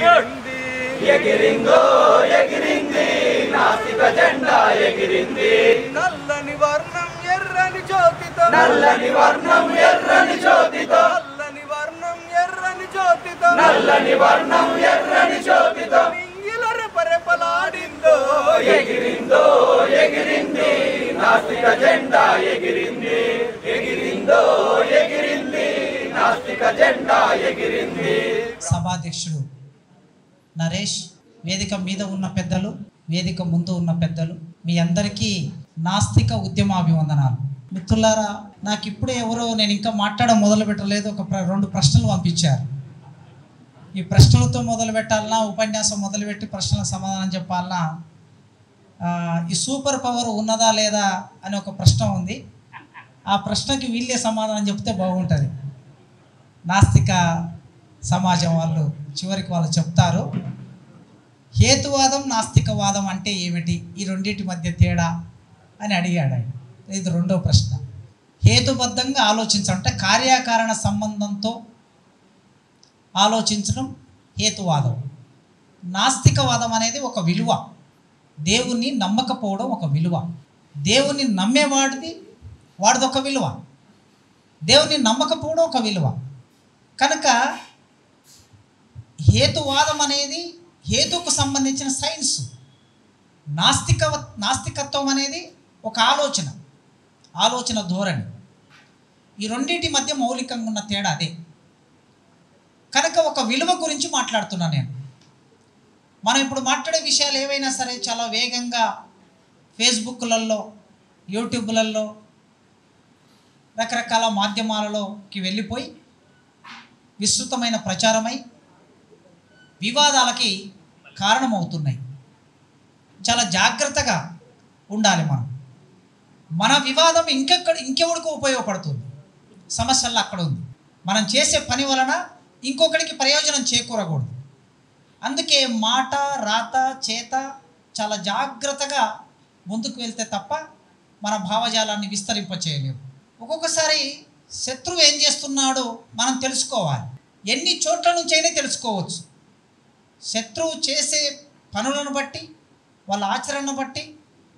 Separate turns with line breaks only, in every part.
ఎగిరింది ఎగిరిందో ఎగిరింది నాస్తిక జెండా ఎగిరింది నల్లని వర్ణం ఎర్రని జ్యోతితో నల్లని వర్ణం ఎర్రని జ్యోతితో నల్లని వర్ణం ఎర్రని జ్యోతితో నల్లని వర్ణం ఎర్రని జ్యోతితో నింగిల రెపరెపలాడిందో ఎగిరిందో ఎగిరింది నాస్తిక జెండా ఎగిరింది ఎగిరిందో ఎగిరింది నాస్తిక జెండా ఎగిరింది.
సభాధ్యక్షుడు నరేష్, వేదిక మీద ఉన్న పెద్దలు, వేదిక ముందు ఉన్న పెద్దలు, మీ అందరికీ నాస్తిక ఉద్యమాభివందనాలు. మిత్రులారా, నాకు ఇప్పుడే ఎవరో నేను ఇంకా మాట్లాడడం మొదలు పెట్టలేదు, ఒక 2 ప్రశ్నలు పంపించారు. ఈ ప్రశ్నలతో మొదలు పెట్టాలన్నా, ఉపన్యాసం మొదలుపెట్టి ప్రశ్నలకు సమాధానం చెప్పాలన్నా, ఈ సూపర్ పవర్ ఉన్నదా లేదా అని ఒక ప్రశ్న ఉంది. ఆ ప్రశ్నకి వీళ్ళే సమాధానం చెప్తే బాగుంటుంది. నాస్తిక సమాజం వాళ్ళు చివరికి వాళ్ళు చెప్తారు. హేతువాదం నాస్తికవాదం అంటే ఏమిటి, ఈ రెండింటి మధ్య తేడా అని అడిగాడు ఆయన. ఇది 2వ ప్రశ్న. హేతుబద్ధంగా ఆలోచించడం అంటే కార్యకారణ సంబంధంతో ఆలోచించడం హేతువాదం. నాస్తికవాదం అనేది ఒక విలువ. దేవుణ్ణి నమ్మకపోవడం ఒక విలువ. దేవుణ్ణి నమ్మేవాడిది ఒక విలువ, దేవుణ్ణి నమ్మకపోవడం ఒక విలువ. కనుక హేతువాదం అనేది హేతుకు సంబంధించిన సైన్స్. నాస్తికత్వం అనేది ఒక ఆలోచన ధోరణి. ఈ రెండింటి మధ్య మౌలికంగా ఉన్న తేడా అదే. కనుక ఒక విలువ గురించి మాట్లాడుతున్నాను నేను. మనం ఇప్పుడు మాట్లాడే విషయాలు ఏవైనా సరే చాలా వేగంగా ఫేస్బుక్లలో, యూట్యూబ్లలో, రకరకాల మాధ్యమాలలోకి వెళ్ళిపోయి విస్తృతమైన ప్రచారమై వివాదాలకి కారణమవుతున్నాయి. చాలా జాగ్రత్తగా ఉండాలి మనం. మన వివాదం ఇంకెవడికో ఉపయోగపడుతుంది. సమస్యల్లో అక్కడ ఉంది. మనం చేసే పని వలన ఇంకొకరికి ప్రయోజనం చేకూరకూడదు. అందుకే మాట, రాత, చేత చాలా జాగ్రత్తగా ముందుకు వెళ్తే తప్ప మన భావజాలాన్ని విస్తరింపచేయలేము. ఒక్కొక్కసారి శత్రువు ఏం చేస్తున్నాడో మనం తెలుసుకోవాలి. ఎన్ని చోట్ల నుంచైనా తెలుసుకోవచ్చు. శత్రువు చేసే పనులను బట్టి, వాళ్ళ ఆచరణను బట్టి,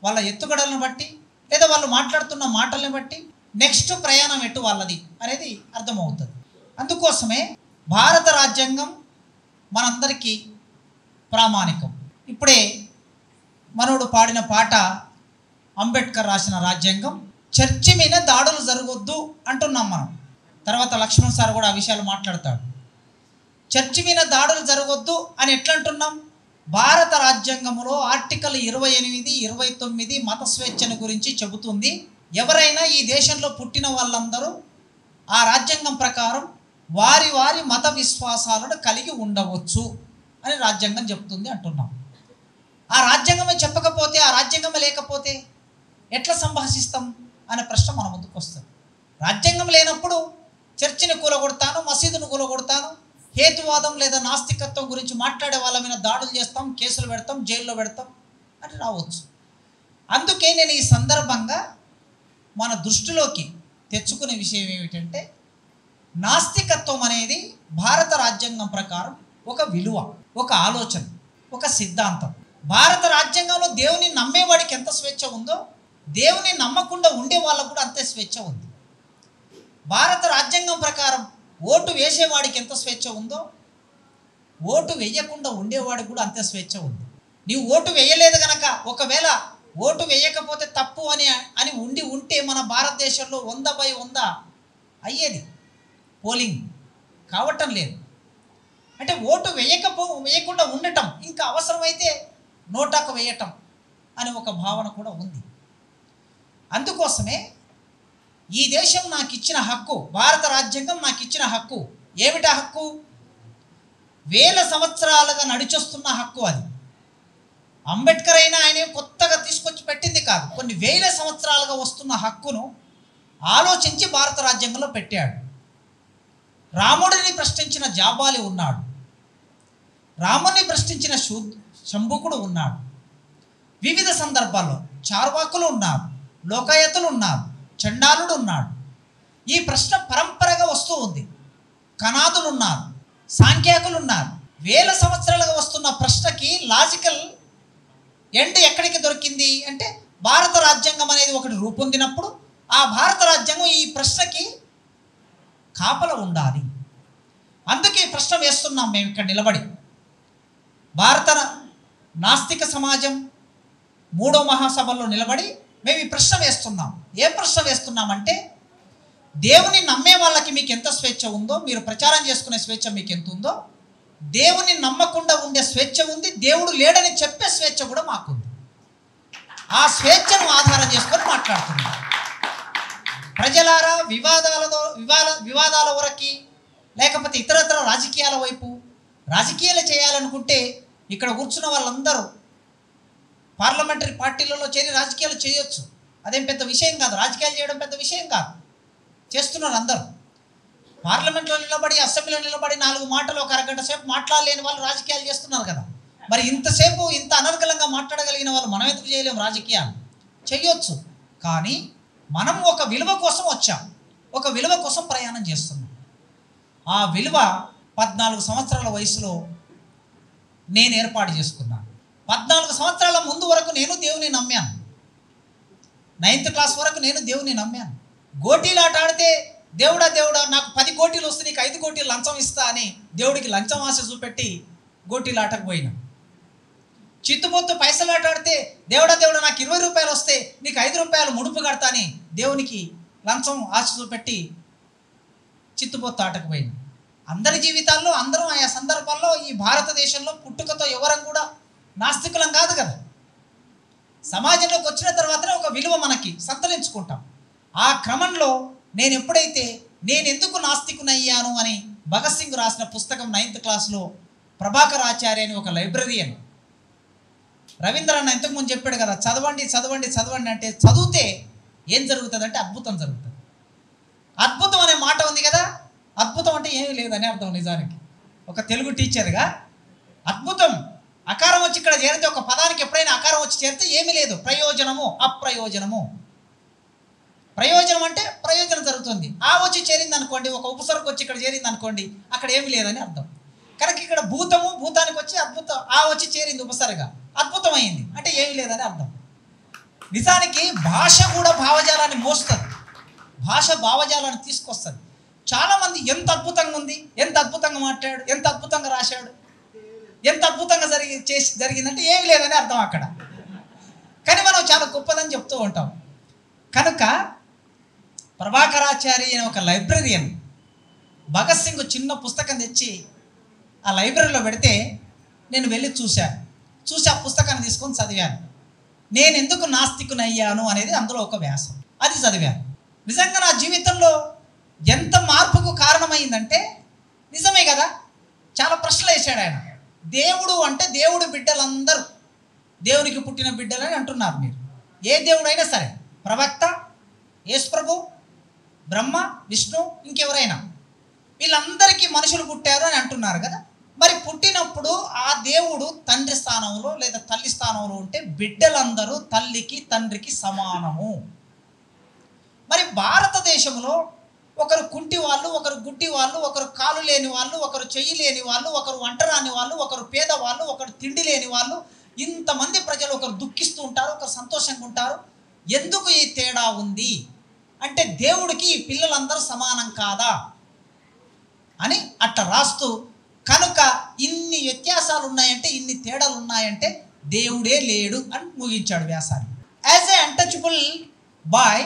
వాళ్ళ ఎత్తుగడలను బట్టి, లేదా వాళ్ళు మాట్లాడుతున్న మాటలను బట్టి నెక్స్ట్ ప్రయాణం ఎటు వాళ్ళది అనేది అర్థమవుతుంది. అందుకోసమే భారత రాజ్యాంగం మనందరికీ ప్రామాణికం. ఇప్పుడే మనోడు పాడిన పాట అంబేద్కర్ రాసిన రాజ్యాంగం. చర్చి మీద దాడులు జరగొద్దు అంటున్నాం మనం. తర్వాత లక్ష్మణ్ సార్ కూడా ఆ విషయాలు మాట్లాడతాడు. చర్చి మీద దాడులు జరగొద్దు అని ఎట్లా అంటున్నాం? భారత రాజ్యాంగంలో ఆర్టికల్ 28, 29 మత స్వేచ్ఛను గురించి చెబుతుంది. ఎవరైనా ఈ దేశంలో పుట్టిన వాళ్ళందరూ ఆ రాజ్యాంగం ప్రకారం వారి వారి మత విశ్వాసాలను కలిగి ఉండవచ్చు అని రాజ్యాంగం చెప్తుంది అంటున్నాం. ఆ రాజ్యాంగమే చెప్పకపోతే, ఆ రాజ్యాంగమే లేకపోతే ఎట్లా సంభాషిస్తాం అనే ప్రశ్న మన ముందుకు వస్తుంది. రాజ్యాంగం లేనప్పుడు చర్చిని కూలగొడతాను, మసీదును కూలగొడతాను, హేతువాదం లేదా నాస్తికత్వం గురించి మాట్లాడే వాళ్ళ మీద దాడులు చేస్తాం, కేసులు పెడతాం, జైల్లో పెడతాం అని రావచ్చు. అందుకే నేను ఈ సందర్భంగా మన దృష్టిలోకి తెచ్చుకునే విషయం ఏమిటంటే, నాస్తికత్వం అనేది భారత రాజ్యాంగం ప్రకారం ఒక విలువ, ఒక ఆలోచన, ఒక సిద్ధాంతం. భారత రాజ్యాంగంలో దేవుని నమ్మేవాడికి ఎంత స్వేచ్ఛ ఉందో, దేవుని నమ్మకుండా ఉండే వాళ్ళకు కూడా అంతే స్వేచ్ఛ ఉంది. భారత రాజ్యాంగం ప్రకారం ఓటు వేసేవాడికి ఎంత స్వేచ్ఛ ఉందో, ఓటు వేయకుండా ఉండేవాడికి కూడా అంతే స్వేచ్ఛ ఉంది. నీవు ఓటు వేయలేదు కనుక, ఒకవేళ ఓటు వేయకపోతే తప్పు అని ఉంటే మన భారతదేశంలో 100/100 అయ్యేది. పోలింగ్ కావటం లేదు. అంటే ఓటు వేయకుండా ఉండటం, ఇంకా అవసరమైతే నోటాకు వేయటం అనే ఒక భావన కూడా ఉంది. అందుకోసమే ఈ దేశం నాకు ఇచ్చిన హక్కు, భారత రాజ్యాంగం నాకు ఇచ్చిన హక్కు. ఏమిటా హక్కు? వేల సంవత్సరాలుగా నడిచొస్తున్న హక్కు అది. అంబేద్కర్ అయినా ఆయన కొత్తగా తీసుకొచ్చి పెట్టింది కాదు. కొన్ని వేల సంవత్సరాలుగా వస్తున్న హక్కును ఆలోచించి భారత రాజ్యాంగంలో పెట్టాడు. రాముడిని ప్రశ్నించిన జాబాలి ఉన్నాడు, రాముని ప్రశ్నించిన శంభుకుడు ఉన్నాడు. వివిధ సందర్భాల్లో చార్వాకులు ఉన్నారు, లోకాయతులు ఉన్నారు, చండాలుడు ఉన్నాడు. ఈ ప్రశ్న పరంపరగా వస్తూ ఉంది. కనాదులు ఉన్నారు, సాంఖ్యాకులు ఉన్నారు, వేల సంవత్సరాలుగా వస్తున్న ప్రశ్నకి లాజికల్ ఎండ్ ఎక్కడికి దొరికింది అంటే భారత రాజ్యాంగం అనేది ఒకటి రూపొందినప్పుడు ఆ భారత రాజ్యాంగం ఈ ప్రశ్నకి కాపల ఉండాలి. అందుకే ఈ ప్రశ్న వేస్తున్నాం మేము ఇక్కడ నిలబడి. భారత నాస్తిక సమాజం 3వ మహాసభలో నిలబడి మేము ఈ ప్రశ్న వేస్తున్నాం. ఏ ప్రశ్న వేస్తున్నామంటే, దేవుని నమ్మే వాళ్ళకి మీకు ఎంత స్వేచ్ఛ ఉందో, మీరు ప్రచారం చేసుకునే స్వేచ్ఛ మీకు ఎంత ఉందో, దేవుని నమ్మకుండా ఉండే స్వేచ్ఛ ఉంది, దేవుడు లేడని చెప్పే స్వేచ్ఛ కూడా మాకుంది. ఆ స్వేచ్ఛను ఆధారం చేసుకొని మాట్లాడుతున్నాం. ప్రజలారా, వివాదాల వరకు లేకపోతే ఇతరత్ర రాజకీయాల వైపు రాజకీయాలు చేయాలనుకుంటే ఇక్కడ కూర్చున్న వాళ్ళందరూ పార్లమెంటరీ పార్టీలలో చేరి రాజకీయాలు చేయొచ్చు. అదేం పెద్ద విషయం కాదు. రాజకీయాలు చేయడం పెద్ద విషయం కాదు. చేస్తున్నారు అందరూ. పార్లమెంట్లో నిలబడి, అసెంబ్లీలో నిలబడి 4 మాటలు ఒక అరగంట సేపు మాట్లాడలేని వాళ్ళు రాజకీయాలు చేస్తున్నారు కదా. మరి ఇంతసేపు ఇంత అనర్గళంగా మాట్లాడగలిగిన వాళ్ళు మనం ఎందుకు చేయలేము? రాజకీయాలు చేయొచ్చు. కానీ మనం ఒక విలువ కోసం వచ్చాం, ఒక విలువ కోసం ప్రయాణం చేస్తున్నాం. ఆ విలువ 14 సంవత్సరాల వయసులో నేను ఏర్పాటు చేసుకున్నాను. 14 సంవత్సరాల ముందు వరకు నేను దేవుని నమ్మాను. 9th క్లాస్ వరకు నేను దేవుని నమ్మాను. గోటీలు ఆట ఆడితే దేవుడా నాకు 10 కోటీలు వస్తే నీకు 5 కోటీలు లంచం ఇస్తా అని దేవుడికి లంచం ఆశ చూపెట్టి గోటీలు ఆటకు పోయినా. చిత్తుబొత్తు పైసలు ఆట ఆడితే దేవుడా నాకు 20 రూపాయలు వస్తే నీకు 5 రూపాయలు ముడుపు కడతా అని దేవునికి లంచం ఆశ చూపెట్టి చిత్తుబొత్తు ఆటకు పోయినా. అందరి జీవితాల్లో అందరం ఆయా సందర్భాల్లో ఈ భారతదేశంలో పుట్టుకతో ఎవరం కూడా నాస్తికులం కాదు కదా. సమాజంలోకి వచ్చిన తర్వాతనే ఒక విలువ మనకి సంతరించుకుంటాం. ఆ క్రమంలో నేను ఎప్పుడైతే నేను ఎందుకు నాస్తికునయ్యాను అని భగత్ సింగ్ రాసిన పుస్తకం 9th క్లాస్లో ప్రభాకర్ ఆచార్య అని ఒక లైబ్రరీయన్, రవీంద్రనాథ్ ఇంతకుముందు చెప్పాడు కదా, చదవండి అంటే చదివితే ఏం జరుగుతుంది అంటే అద్భుతం జరుగుతుంది. అద్భుతం అనే మాట ఉంది కదా. అద్భుతం అంటే ఏమీ లేదని అర్థం. నిజానికి ఒక తెలుగు టీచర్గా అద్భుతం అకారం వచ్చి ఇక్కడ చేరితే, ఒక పదానికి ఎప్పుడైనా అకారం వచ్చి చేరితే ఏమీ లేదు. ప్రయోజనము, అప్రయోజనము. ప్రయోజనం అంటే ప్రయోజనం జరుగుతుంది. ఆ వచ్చి చేరింది అనుకోండి, ఒక ఉపసర్గ వచ్చి ఇక్కడ చేరింది అనుకోండి, అక్కడ ఏమీ లేదని అర్థం. కనుక ఇక్కడ భూతానికి వచ్చి అద్భుతం, ఆ వచ్చి చేరింది ఉపసర్గ, అద్భుతమైంది అంటే ఏమీ లేదని అర్థం. నిజానికి భాష కూడా భావజాలాన్ని మోస్తుంది. భాష భావజాలాన్ని తీసుకొస్తుంది. చాలామంది ఎంత అద్భుతంగా ఉంది, ఎంత అద్భుతంగా మాట్లాడాడు, ఎంత అద్భుతంగా రాశాడు, ఎంత అద్భుతంగా జరిగిందంటే ఏమీ లేదని అర్థం అక్కడ. కానీ మనం చాలా గొప్పదని చెప్తూ ఉంటాం. కనుక ప్రభాకరాచారి అనే ఒక లైబ్రరీయన్ భగత్ సింగ్ చిన్న పుస్తకం తెచ్చి ఆ లైబ్రరీలో పెడితే నేను వెళ్ళి చూసి ఆ పుస్తకాన్ని తీసుకొని చదివాను. నేను ఎందుకు నాస్తికునయ్యాను అనేది అందులో ఒక వ్యాసం, అది చదివాను. నిజంగా నా జీవితంలో ఎంత మార్పుకు కారణమైందంటే, నిజమే కదా, చాలా ప్రశ్నలు వేశాడు ఆయన. దేవుడు అంటే దేవుడు బిడ్డలందరూ దేవునికి పుట్టిన బిడ్డలని అంటున్నారు మీరు. ఏ దేవుడైనా సరే, ప్రవక్త, యేసుప్రభు, బ్రహ్మ, విష్ణు, ఇంకెవరైనా వీళ్ళందరికీ మనుషులు పుట్టారు అని అంటున్నారు కదా. మరి పుట్టినప్పుడు ఆ దేవుడు తండ్రి స్థానంలో లేదా తల్లి స్థానంలో ఉంటే బిడ్డలందరూ తల్లికి తండ్రికి సమానము. మరి భారతదేశంలో ఒకరు కుంటి వాళ్ళు, ఒకరు గుడ్డి వాళ్ళు, ఒకరు కాలు లేని వాళ్ళు, ఒకరు చెయ్యి లేని వాళ్ళు, ఒకరు వంటరాని వాళ్ళు, ఒకరు పేదవాళ్ళు, ఒకరు తిండి లేని వాళ్ళు, ఇంతమంది ప్రజలు ఒకరు దుఃఖిస్తూ ఉంటారు, ఒకరు సంతోషంగా ఉంటారు. ఎందుకు ఈ తేడా ఉంది అంటే దేవుడికి ఈ పిల్లలందరూ సమానం కాదా అని అట్లా రాస్తూ, కనుక ఇన్ని వ్యత్యాసాలు ఉన్నాయంటే, ఇన్ని తేడాలు ఉన్నాయంటే దేవుడే లేడు అని ముగించాడు వ్యాసాన్ని. యాజ్ ఏ అన్టచబుల్ బాయ్,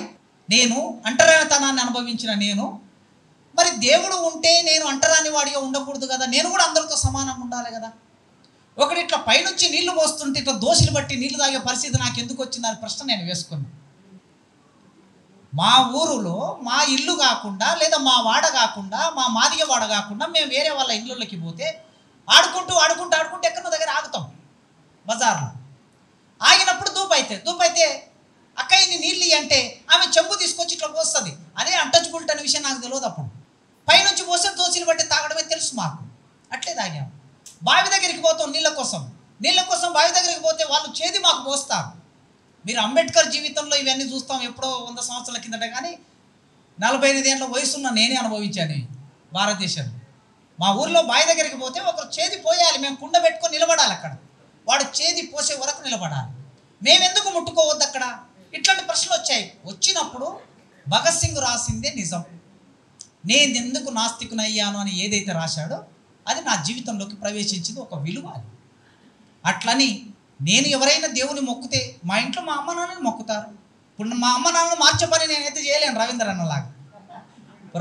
నేను అంటరానితనాన్ని అనుభవించిన నేను, మరి దేవుడు ఉంటే నేను అంటరాని వాడిగా ఉండకూడదు కదా, నేను కూడా అందరితో సమానంగా ఉండాలి కదా. ఒకటి ఇట్లా పైనుంచి నీళ్లు పోస్తుంటే ఇట్లా దోషులు బట్టి నీళ్లు తాగే పరిస్థితి నాకు ఎందుకు వచ్చిందని ప్రశ్న నేను వేసుకున్నాను. మా ఊరులో మా ఇల్లు కాకుండా, లేదా మా వాడ కాకుండా, మా మాదిగ వాడ కాకుండా మేము వేరే వాళ్ళ ఇళ్ళకి పోతే ఆడుకుంటూ ఎక్కడో దగ్గర ఆగుతాం బజార్లో. ఆగినప్పుడు దూపైతే అక్క ఇన్ని నీళ్ళు అంటే ఆమె చెంబు తీసుకొచ్చి ఇట్లా పోస్తుంది. అదే అన్టచబుల్ అనే విషయం నాకు తెలియదు. అప్పుడు పైనుంచి పోస్తే దోషులు బట్టి తాగడమే తెలుసు మాకు. అట్లే తాగాము. బావి దగ్గరికి పోతాం నీళ్ళ కోసం బావి దగ్గరికి పోతే వాళ్ళు చేది మాకు పోస్తారు. మీరు అంబేద్కర్ జీవితంలో ఇవన్నీ చూస్తాం ఎప్పుడో 100 సంవత్సరాల కిందట, కానీ 45 ఏళ్ళ వయసున్న నేనే అనుభవించాను భారతదేశంలో. మా ఊర్లో బావి దగ్గరికి పోతే ఒకరు చేది పోయాలి, మేము కుండ పెట్టుకొని నిలబడాలి అక్కడ, వాడు చేది పోసే వరకు నిలబడాలి, మేమెందుకు ముట్టుకోవద్దు అక్కడ? ఇట్లాంటి ప్రశ్నలు వచ్చాయి. వచ్చినప్పుడు భగత్ సింగ్ రాసిందే నిజం. నేను ఎందుకు నాస్తికునయ్యాను అని ఏదైతే రాశాడో అది నా జీవితంలోకి ప్రవేశించింది, ఒక విలువ అది. అట్లని నేను ఎవరైనా దేవుని మొక్కితే మా ఇంట్లో మా అమ్మ నాన్నని మొక్కుతారు. ఇప్పుడు మా అమ్మ నాన్నను మార్చే పని నేనైతే చేయలేను రవీంద్ర అన్నలాగా.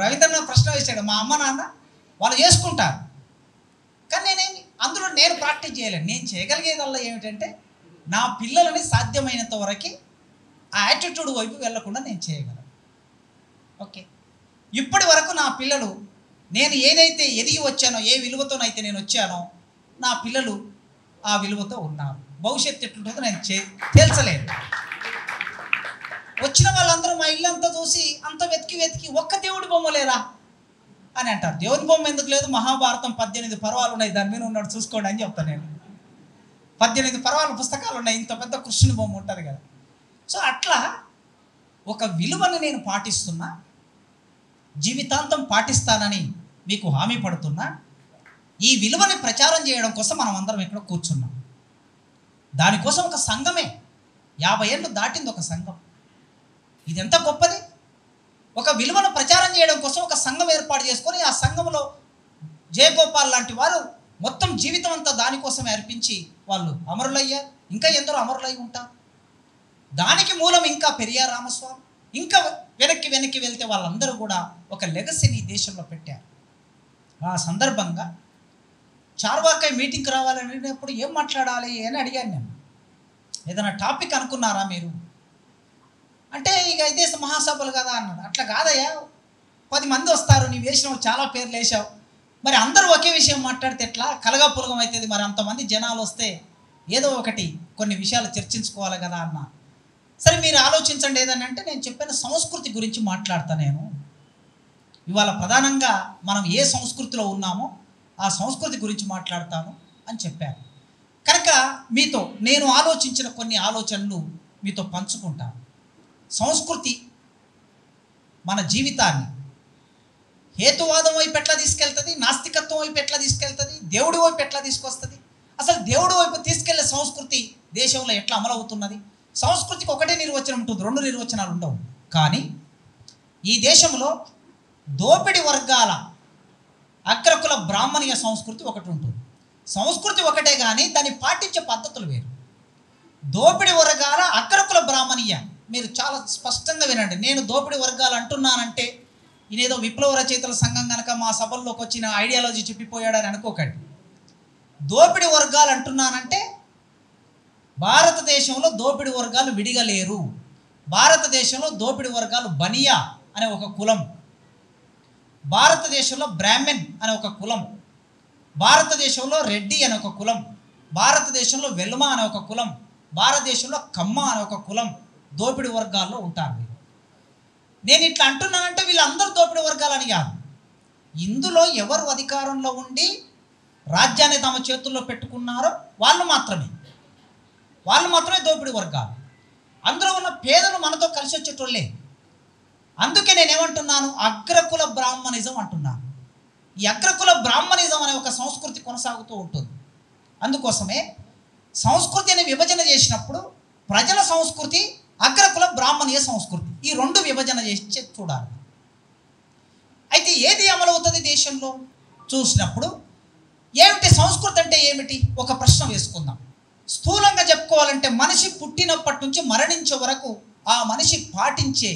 రవీంద్ర ప్రశ్న వేశాడు, మా అమ్మ నాన్న వాళ్ళు చేసుకుంటారు, కానీ అందులో నేను ప్రాక్టీస్ చేయలేను. నేను చేయగలిగేదల్లా ఏమిటంటే నా పిల్లలని సాధ్యమైనంత వరకు ఆ యాటిట్యూడ్ వైపు వెళ్లకుండా నేను చేయగలను. ఓకే, ఇప్పటి వరకు నా పిల్లలు నేను ఏదైతే ఎదిగి వచ్చానో, ఏ విలువతోనైతే నేను వచ్చానో, నా పిల్లలు ఆ విలువతో ఉన్నారు. భవిష్యత్తు ఎట్లుంటుందో నేను తేల్చలేను. వచ్చిన వాళ్ళందరూ మా ఇల్లు అంతా చూసి అంత వెతికి ఒక్క దేవుడి బొమ్మ లేరా అని అంటారు. దేవుని బొమ్మ ఎందుకు లేదు? మహాభారతం 18 పర్వాలు ఉన్నాయి, దాని మీద ఉన్నాడు చూసుకోండి అని చెప్తాను నేను. 18 పర్వాల పుస్తకాలు ఉన్నాయి, ఇంత పెద్ద కృష్ణుని బొమ్మ ఉంటుంది కదా. సో అట్లా ఒక విలువను నేను పాటిస్తున్నా, జీవితాంతం పాటిస్తానని మీకు హామీ పడుతున్నా. ఈ విలువని ప్రచారం చేయడం కోసం మనం అందరం ఇక్కడ కూర్చున్నాం. దానికోసం ఒక సంఘమే 50 ఏళ్ళు దాటింది, ఒక సంఘం. ఇది ఎంత గొప్పది! ఒక విలువను ప్రచారం చేయడం కోసం ఒక సంఘం ఏర్పాటు చేసుకొని ఆ సంఘంలో జయగోపాల్ లాంటి వారు మొత్తం జీవితం అంతా దానికోసమే అర్పించి వాళ్ళు అమరులయ్యారు. ఇంకా ఎందరో అమరులై ఉంటారు. దానికి మూలం ఇంకా పెరియార్ రామస్వామి, ఇంకా వెనక్కి వెళ్తే వాళ్ళందరూ కూడా ఒక లెగసీని ఈ దేశంలో పెట్టారు. ఆ సందర్భంగా చార్వాకాయ మీటింగ్కి రావాలనేటప్పుడు ఏం మాట్లాడాలి అని అడిగాను నేను. ఏదైనా టాపిక్ అనుకున్నారా మీరు అంటే, ఇక ఇదే మహాసభలు కదా అన్నాడు. అట్లా కాదయ్యా, 10 మంది వస్తారు, నీవు వేసినావు, చాలా పేర్లు వేసావు, మరి అందరూ ఒకే విషయం మాట్లాడితే ఎట్లా? కలగపులగం అవుతుంది. మరి అంతమంది జనాలు వస్తే ఏదో ఒకటి కొన్ని విషయాలు చర్చించుకోవాలి కదా అన్న. సరే మీరు ఆలోచించండి ఏదని అంటే, నేను చెప్పిన సంస్కృతి గురించి మాట్లాడతా. నేను ఇవాళ ప్రధానంగా మనం ఏ సంస్కృతిలో ఉన్నామో ఆ సంస్కృతి గురించి మాట్లాడతాను అని చెప్పాను. కనుక మీతో నేను ఆలోచించిన కొన్ని ఆలోచనలు మీతో పంచుకుంటాను. సంస్కృతి మన జీవితాన్ని హేతువాదం వైపు ఎట్లా తీసుకెళ్తుంది, నాస్తికత్వం వైపు ఎట్లా తీసుకెళ్తుంది, దేవుడి వైపు ఎట్లా తీసుకొస్తుంది, అసలు దేవుడి వైపు తీసుకెళ్లే సంస్కృతి దేశంలో ఎట్లా అమలవుతున్నది. సంస్కృతికి ఒకటే నిర్వచనం ఉంటుంది, 2 నిర్వచనాలు ఉండవు. కానీ ఈ దేశంలో దోపిడి వర్గాల అగ్రకుల బ్రాహ్మణీయ సంస్కృతి ఒకటి ఉంటుంది. సంస్కృతి ఒకటే కానీ దాన్ని పాటించే పద్ధతులు వేరు. దోపిడి వర్గాల అగ్రకుల బ్రాహ్మణీయ, మీరు చాలా స్పష్టంగా వినండి. నేను దోపిడి వర్గాలు అంటున్నానంటే ఈయనేదో విప్లవ రచయితల సంఘం కనుక మా సభల్లోకి వచ్చిన ఐడియాలజీ చెప్పిపోయాడని అనుకోకండి. దోపిడి వర్గాలు అంటున్నానంటే భారతదేశంలో దోపిడి వర్గాలు విడిగా లేరు. భారతదేశంలో దోపిడి వర్గాలు బనియా అనే ఒక కులం, భారతదేశంలో బ్రాహ్మణ్ అనే ఒక కులం, భారతదేశంలో రెడ్డి అనే ఒక కులం, భారతదేశంలో వెల్మ అనే ఒక కులం, భారతదేశంలో కమ్మ అనే ఒక కులం దోపిడి వర్గాల్లో ఉంటారు. నేను ఇట్లా అంటున్నానంటే వీళ్ళందరూ దోపిడి వర్గాలని కాదు. ఇందులో ఎవరు అధికారంలో ఉండి రాజ్యాన్ని తమ చేతుల్లో పెట్టుకున్నారో వాళ్ళు మాత్రమే దోపిడి వర్గాలు. అందులో ఉన్న పేదలు మనతో కలిసి వచ్చేటోళ్ళే. అందుకే నేనేమంటున్నాను, అగ్రకుల బ్రాహ్మణిజం అంటున్నాను. ఈ అగ్రకుల బ్రాహ్మణిజం అనే ఒక సంస్కృతి కొనసాగుతూ ఉంటుంది. అందుకోసమే సంస్కృతిని విభజన చేసినప్పుడు ప్రజల సంస్కృతి, అగ్రకుల బ్రాహ్మణీయ సంస్కృతి, ఈ 2 విభజన చేసి చూడాలి. అయితే ఏది అమలవుతుంది దేశంలో చూసినప్పుడు? ఏమిటి సంస్కృతి అంటే ఏమిటి? ఒక ప్రశ్న వేసుకుందాం. స్థూలంగా చెప్పుకోవాలంటే మనిషి పుట్టినప్పటి నుంచి మరణించే వరకు ఆ మనిషి పాటించే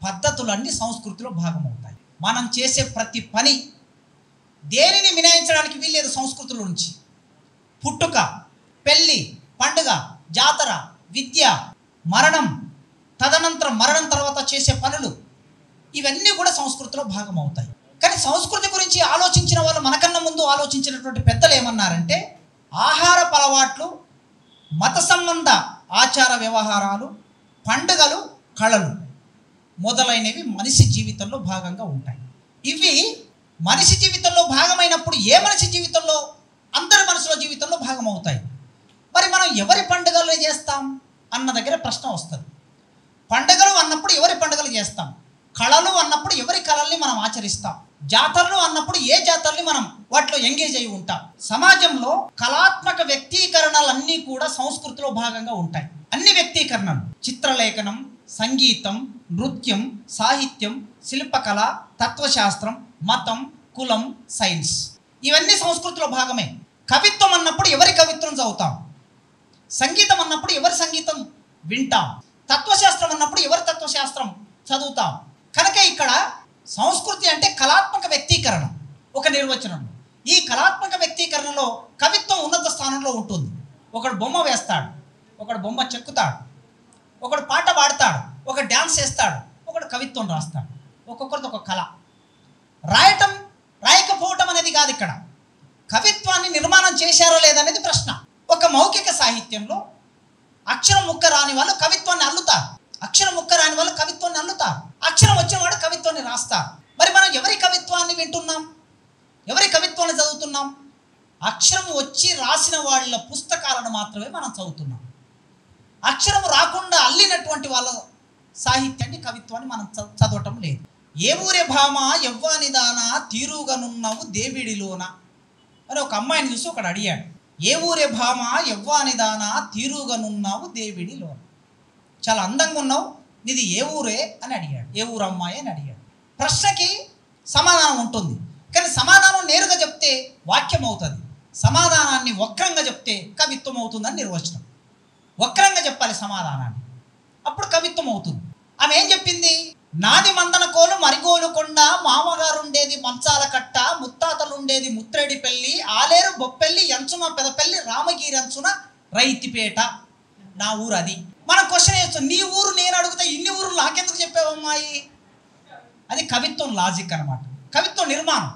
పద్ధతులన్నీ సంస్కృతిలో భాగమవుతాయి. మనం చేసే ప్రతి పని దేనిని మినహాయించడానికి వీల్లేదు సంస్కృతుల నుంచి. పుట్టుక, పెళ్ళి, పండుగ, జాతర, విద్య, మరణం, తదనంతరం మరణం తర్వాత చేసే పనులు, ఇవన్నీ కూడా సంస్కృతిలో భాగమవుతాయి. కానీ సంస్కృతి గురించి ఆలోచించిన వాళ్ళు మనకన్నా ముందు ఆలోచించినటువంటి పెద్దలు ఏమన్నారంటే, ఆహారపు అలవాట్లు, మత సంబంధ ఆచార వ్యవహారాలు, పండుగలు, కళలు మొదలైనవి మనిషి జీవితంలో భాగంగా ఉంటాయి. ఇవి మనిషి జీవితంలో భాగమైనప్పుడు ఏ మనిషి జీవితంలో, అందరి మనుషుల జీవితంలో భాగమవుతాయి. మరి మనం ఎవరి పండుగలు చేస్తాం అన్న దగ్గర ప్రశ్న వస్తుంది. పండుగలు అన్నప్పుడు ఎవరి పండుగలు చేస్తాం, కళలు అన్నప్పుడు ఎవరి కళల్ని మనం ఆచరిస్తాం, జాతరలు అన్నప్పుడు ఏ జాతరని మనం వాటిలో ఎంగేజ్ అయి ఉంటాం. సమాజంలో కళాత్మక వ్యక్తీకరణలన్నీ కూడా సంస్కృతిలో భాగంగా ఉంటాయి. అన్ని వ్యక్తీకరణలు, చిత్రలేఖనం, సంగీతం, నృత్యం, సాహిత్యం, శిల్పకళ, తత్వశాస్త్రం, మతం, కులం, సైన్స్, ఇవన్నీ సంస్కృతిలో భాగమే. కవిత్వం అన్నప్పుడు ఎవరి కవిత్వం చదువుతాం, సంగీతం అన్నప్పుడు ఎవరి సంగీతం వింటాం, తత్వశాస్త్రం అన్నప్పుడు ఎవరి తత్వశాస్త్రం చదువుతాం. కనుక ఇక్కడ సంస్కృతి అంటే కళాత్మక వ్యక్తీకరణ. ఒక నిర్వచనం, ఈ కళాత్మక వ్యక్తీకరణలో కవిత్వం ఉన్నత స్థానంలో ఉంటుంది. ఒకడు బొమ్మ వేస్తాడు, ఒకడు బొమ్మ చెక్కుతాడు, ఒకడు పాట పాడతాడు, ఒకడు డ్యాన్స్ చేస్తాడు, ఒకడు కవిత్వం రాస్తాడు. ఒక్కొక్కరిది ఒక కళ. రాయటం రాయకపోవటం అనేది కాదు ఇక్కడ. కవిత్వాన్ని నిర్మాణం చేశారో లేదనేది ప్రశ్న. ఒక మౌఖిక సాహిత్యంలో అక్షరం ముక్క రాని వాళ్ళు కవిత్వాన్ని అల్లుతారు, అక్షరం ముక్క రాని వాళ్ళు కవిత్వాన్ని అల్లుతారు, అక్షరం వచ్చిన వాడు కవిత్వాన్ని రాస్తారు. మరి మనం ఎవరి కవిత్వాన్ని వింటున్నాం, ఎవరి కవిత్వాన్ని చదువుతున్నాం? అక్షరం వచ్చి రాసిన వాళ్ళ పుస్తకాలను మాత్రమే మనం చదువుతున్నాం. అక్షరం రాకుండా అల్లినటువంటి వాళ్ళ సాహిత్యాన్ని, కవిత్వాన్ని మనం చదవటం లేదు. ఏ ఊరే భామ ఎవ్వానిదానా తీరుగనున్నావు దేవిడిలోన అని ఒక అమ్మాయిని చూసి ఒకడు అడిగాడు. ఏ ఊరే భామ ఎవ్వానిదానా తీరుగనున్నావు దేవిడిలోన, చాలా అందంగా ఉన్నావు, నీది ఏ ఊరే అని అడిగాడు. ఏ ఊరు అమ్మాయి అని అడిగాడు. ప్రశ్నకి సమాధానం ఉంటుంది, కానీ సమాధానం నేరుగా చెప్తే వాక్యం అవుతుంది, సమాధానాన్ని వక్రంగా చెప్తే కవిత్వం అవుతుందని నిర్వచనం. వక్రంగా చెప్పాలి సమాధానాన్ని, అప్పుడు కవిత్వం అవుతుంది. ఆమె ఏం చెప్పింది? నాది మందన కోలు మరిగోలు కొండ, మామగారుండేది మంచాల కట్ట, ముత్తాతలుండేది ముత్రేడి పెళ్ళి, ఆలేరు బొప్పెల్లి ఎంచుమ పెదపెల్లి, రామగిరి అంచున రైతిపేట, నా ఊరు అది. మనం క్వశ్చన్ వేస్తాం, నీ ఊరు నేను అడుగుతా, ఇన్ని ఊరు నాకెందుకు చెప్పావు అమ్మాయి? అది కవిత్వం లాజిక్ అనమాట, కవిత్వం నిర్మాణం.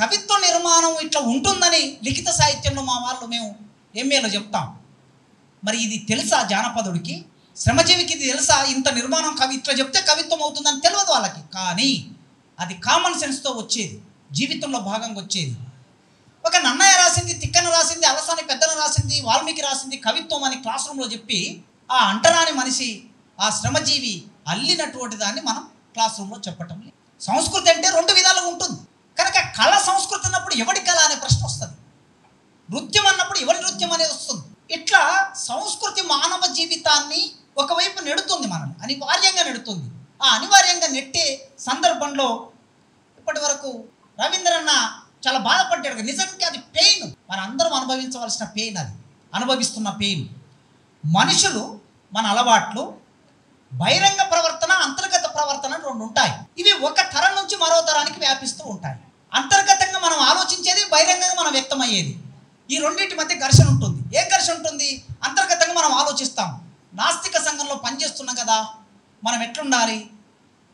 కవిత్వ నిర్మాణం ఇట్లా ఉంటుందని లిఖిత సాహిత్యంలో మా వాళ్ళు మేము ఎంఏలో చెప్తాం. మరి ఇది తెలుసా జానపదుడికి, శ్రమజీవికి ఇది తెలుసా? ఇంత నిర్మాణం కవి ఇట్లా చెప్తే కవిత్వం అవుతుందని తెలియదు వాళ్ళకి. కానీ అది కామన్ సెన్స్తో వచ్చేది, జీవితంలో భాగంగా వచ్చేది. ఒక నన్నయ్య రాసింది, తిక్కన రాసింది, అలసాని పెద్దన రాసింది, వాల్మీకి రాసింది కవిత్వం అని క్లాస్ రూమ్లో చెప్పి ఆ అంటరాని మనిషి, ఆ శ్రమజీవి అల్లినటువంటి దాన్ని మనం క్లాస్ రూమ్లో చెప్పటం లేదు. సంస్కృతి అంటే రెండు విధాలుగా ఉంటుంది. కనుక కళ సంస్కృతి అన్నప్పుడు ఎవడి కళ అనే ప్రశ్న వస్తుంది, నృత్యం అన్నప్పుడు ఎవరి నృత్యం అనేది వస్తుంది. ఇట్లా సంస్కృతి మానవ జీవితాన్ని ఒకవైపు నెడుతుంది, మనల్ని అనివార్యంగా నెడుతుంది. ఆ అనివార్యంగా నెట్టే సందర్భంలో ఇప్పటి వరకు రవీంద్రన్న చాలా బాధపడ్డాడు. నిజానికి అది పెయిన్, మన అందరం అనుభవించవలసిన పెయిన్, అది అనుభవిస్తున్న పెయిన్. మనుషులు, మన అలవాట్లు, బహిరంగ ప్రవర్తన, అంతర్గత ప్రవర్తన రెండు ఉంటాయి. ఇవి ఒక తరం నుంచి మరో తరానికి వ్యాపిస్తూ ఉంటాయి. అంతర్గతంగా మనం ఆలోచించేది, బహిరంగంగా మనం వ్యక్తమయ్యేది, ఈ రెండింటి మధ్య ఘర్షణ ఉంటుంది. ఏం ఘర్షణ ఉంటుంది? అంతర్గతంగా మనం ఆలోచిస్తాం. నాస్తిక సంఘంలో పనిచేస్తున్నాం కదా, మనం ఎట్లుండాలి,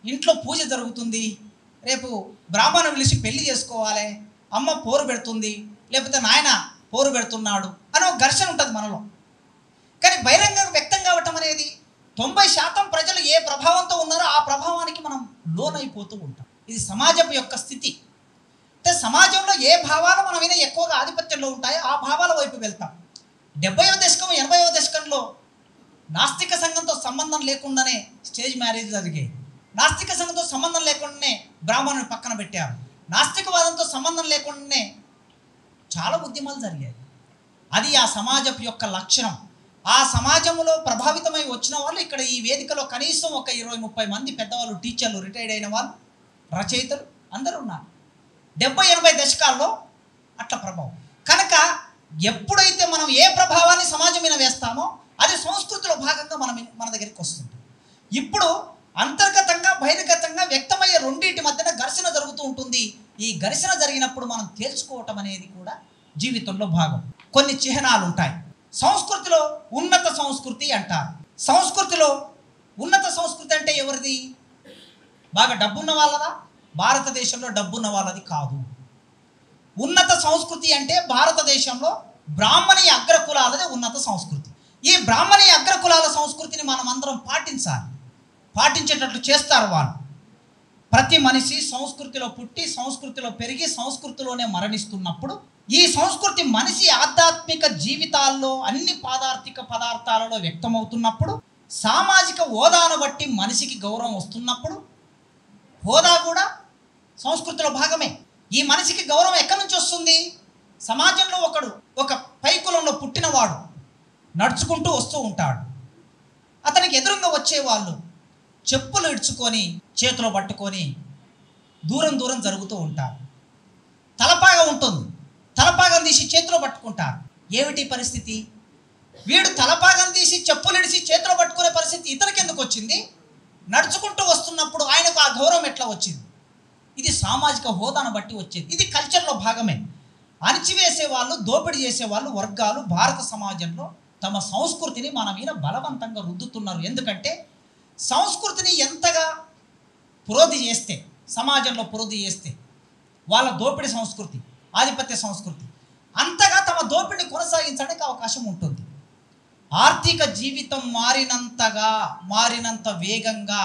ఇంట్లో పూజ జరుగుతుంది, రేపు బ్రాహ్మణుని పిలిచి పెళ్లి చేసుకోవాలి, అమ్మ పోరు పెడుతుంది, లేకపోతే నాయన పోరు పెడుతున్నాడు అని ఒక ఘర్షణ ఉంటుంది మనలో. కానీ బహిరంగంగా వ్యక్తం కావటం అనేది 90% ప్రజలు ఏ ప్రభావంతో ఉన్నారో ఆ ప్రభావానికి మనం లోనైపోతూ ఉంటాం. ఇది సమాజం యొక్క స్థితి. అంటే సమాజంలో ఏ భావాలు మన మీద ఎక్కువగా ఆధిపత్యంలో ఉంటాయో ఆ భావాల వైపు వెళ్తాం. 70వ దశకం 80వ దశకంలో నాస్తిక సంఘంతో సంబంధం లేకుండానే స్టేజ్ మ్యారేజ్ జరిగాయి. నాస్తిక సంఘంతో సంబంధం లేకుండానే బ్రాహ్మణుని పక్కన పెట్టారు. నాస్తికవాదంతో సంబంధం లేకుండానే చాలా ఉద్యమాలు జరిగాయి. అది ఆ సమాజం యొక్క లక్షణం. ఆ సమాజంలో ప్రభావితమై వచ్చిన వాళ్ళు ఇక్కడ ఈ వేదికలో కనీసం ఒక 20-30 మంది పెద్దవాళ్ళు, టీచర్లు, రిటైర్డ్ అయిన వాళ్ళు, రచయితలు అందరూ ఉన్నారు. 70-80 దశకాల్లో అట్లా ప్రభావం. కనుక ఎప్పుడైతే మనం ఏ ప్రభావాన్ని సమాజం మీద వేస్తామో అది సంస్కృతిలో భాగంగా మన దగ్గరికి వస్తుంది. ఇప్పుడు అంతర్గతంగా బహిర్గతంగా వ్యక్తమయ్యే రెండింటి మధ్యన ఘర్షణ జరుగుతూ ఉంటుంది. ఈ ఘర్షణ జరిగినప్పుడు మనం తేల్చుకోవటం అనేది కూడా జీవితంలో భాగం. కొన్ని చిహ్నాలు ఉంటాయి. సంస్కృతిలో ఉన్నత సంస్కృతి అంటారు. సంస్కృతిలో ఉన్నత సంస్కృతి అంటే ఎవరిది? బాగా డబ్బున్న వాళ్ళదా? భారతదేశంలో డబ్బున్న వాళ్ళది కాదు. ఉన్నత సంస్కృతి అంటే భారతదేశంలో బ్రాహ్మణీయ అగ్రకులాలదే ఉన్నత సంస్కృతి. ఈ బ్రాహ్మణీయ అగ్రకులాల సంస్కృతిని మనం అందరం పాటించాలి. పాటించేటట్లు చేస్తారు వాళ్ళు. ప్రతి మనిషి సంస్కృతిలో పుట్టి, సంస్కృతిలో పెరిగి, సంస్కృతిలోనే మరణిస్తున్నప్పుడు ఈ సంస్కృతి మనిషి ఆధ్యాత్మిక జీవితాల్లో అన్ని పాదార్థిక పదార్థాలలో వ్యక్తమవుతున్నప్పుడు, సామాజిక హోదాను బట్టి మనిషికి గౌరవం వస్తున్నప్పుడు, హోదా కూడా సంస్కృతిలో భాగమే. ఈ మనిషికి గౌరవం ఎక్కడి నుంచి వస్తుంది? సమాజంలో ఒక పై కులంలో పుట్టినవాడు నడుచుకుంటూ వస్తూ ఉంటాడు. అతనికి ఎదురుగా వచ్చేవాళ్ళు చెప్పులు ఇడ్చుకొని చేతిలో పట్టుకొని దూరం దూరం జరుగుతూ ఉంటారు. తలపాగా ఉంటుంది, తలపాగం తీసి చేతిలో పట్టుకుంటారు. ఏమిటి పరిస్థితి? వీడు తలపాగం తీసి చెప్పులు ఇడిచి చేతిలో పట్టుకునే పరిస్థితి ఇతనికి ఎందుకు వచ్చింది? నడుచుకుంటూ వస్తున్నప్పుడు ఆయనకు ఆ గౌరవం ఎట్లా వచ్చింది? ఇది సామాజిక హోదాను బట్టి వచ్చేది. ఇది కల్చర్లో భాగమే. అణిచివేసే వాళ్ళు, దోపిడీ చేసేవాళ్ళు వర్గాలు భారత సమాజంలో తమ సంస్కృతిని మన మీద బలవంతంగా రుద్దుతున్నారు. ఎందుకంటే సంస్కృతిని ఎంతగా పురోధి చేస్తే, సమాజంలో పురోధి చేస్తే వాళ్ళ దోపిడీ సంస్కృతి, ఆధిపత్య సంస్కృతి అంతగా తమ దోపిడిని కొనసాగించడానికి అవకాశం ఉంటుంది. ఆర్థిక జీవితం మారినంత వేగంగా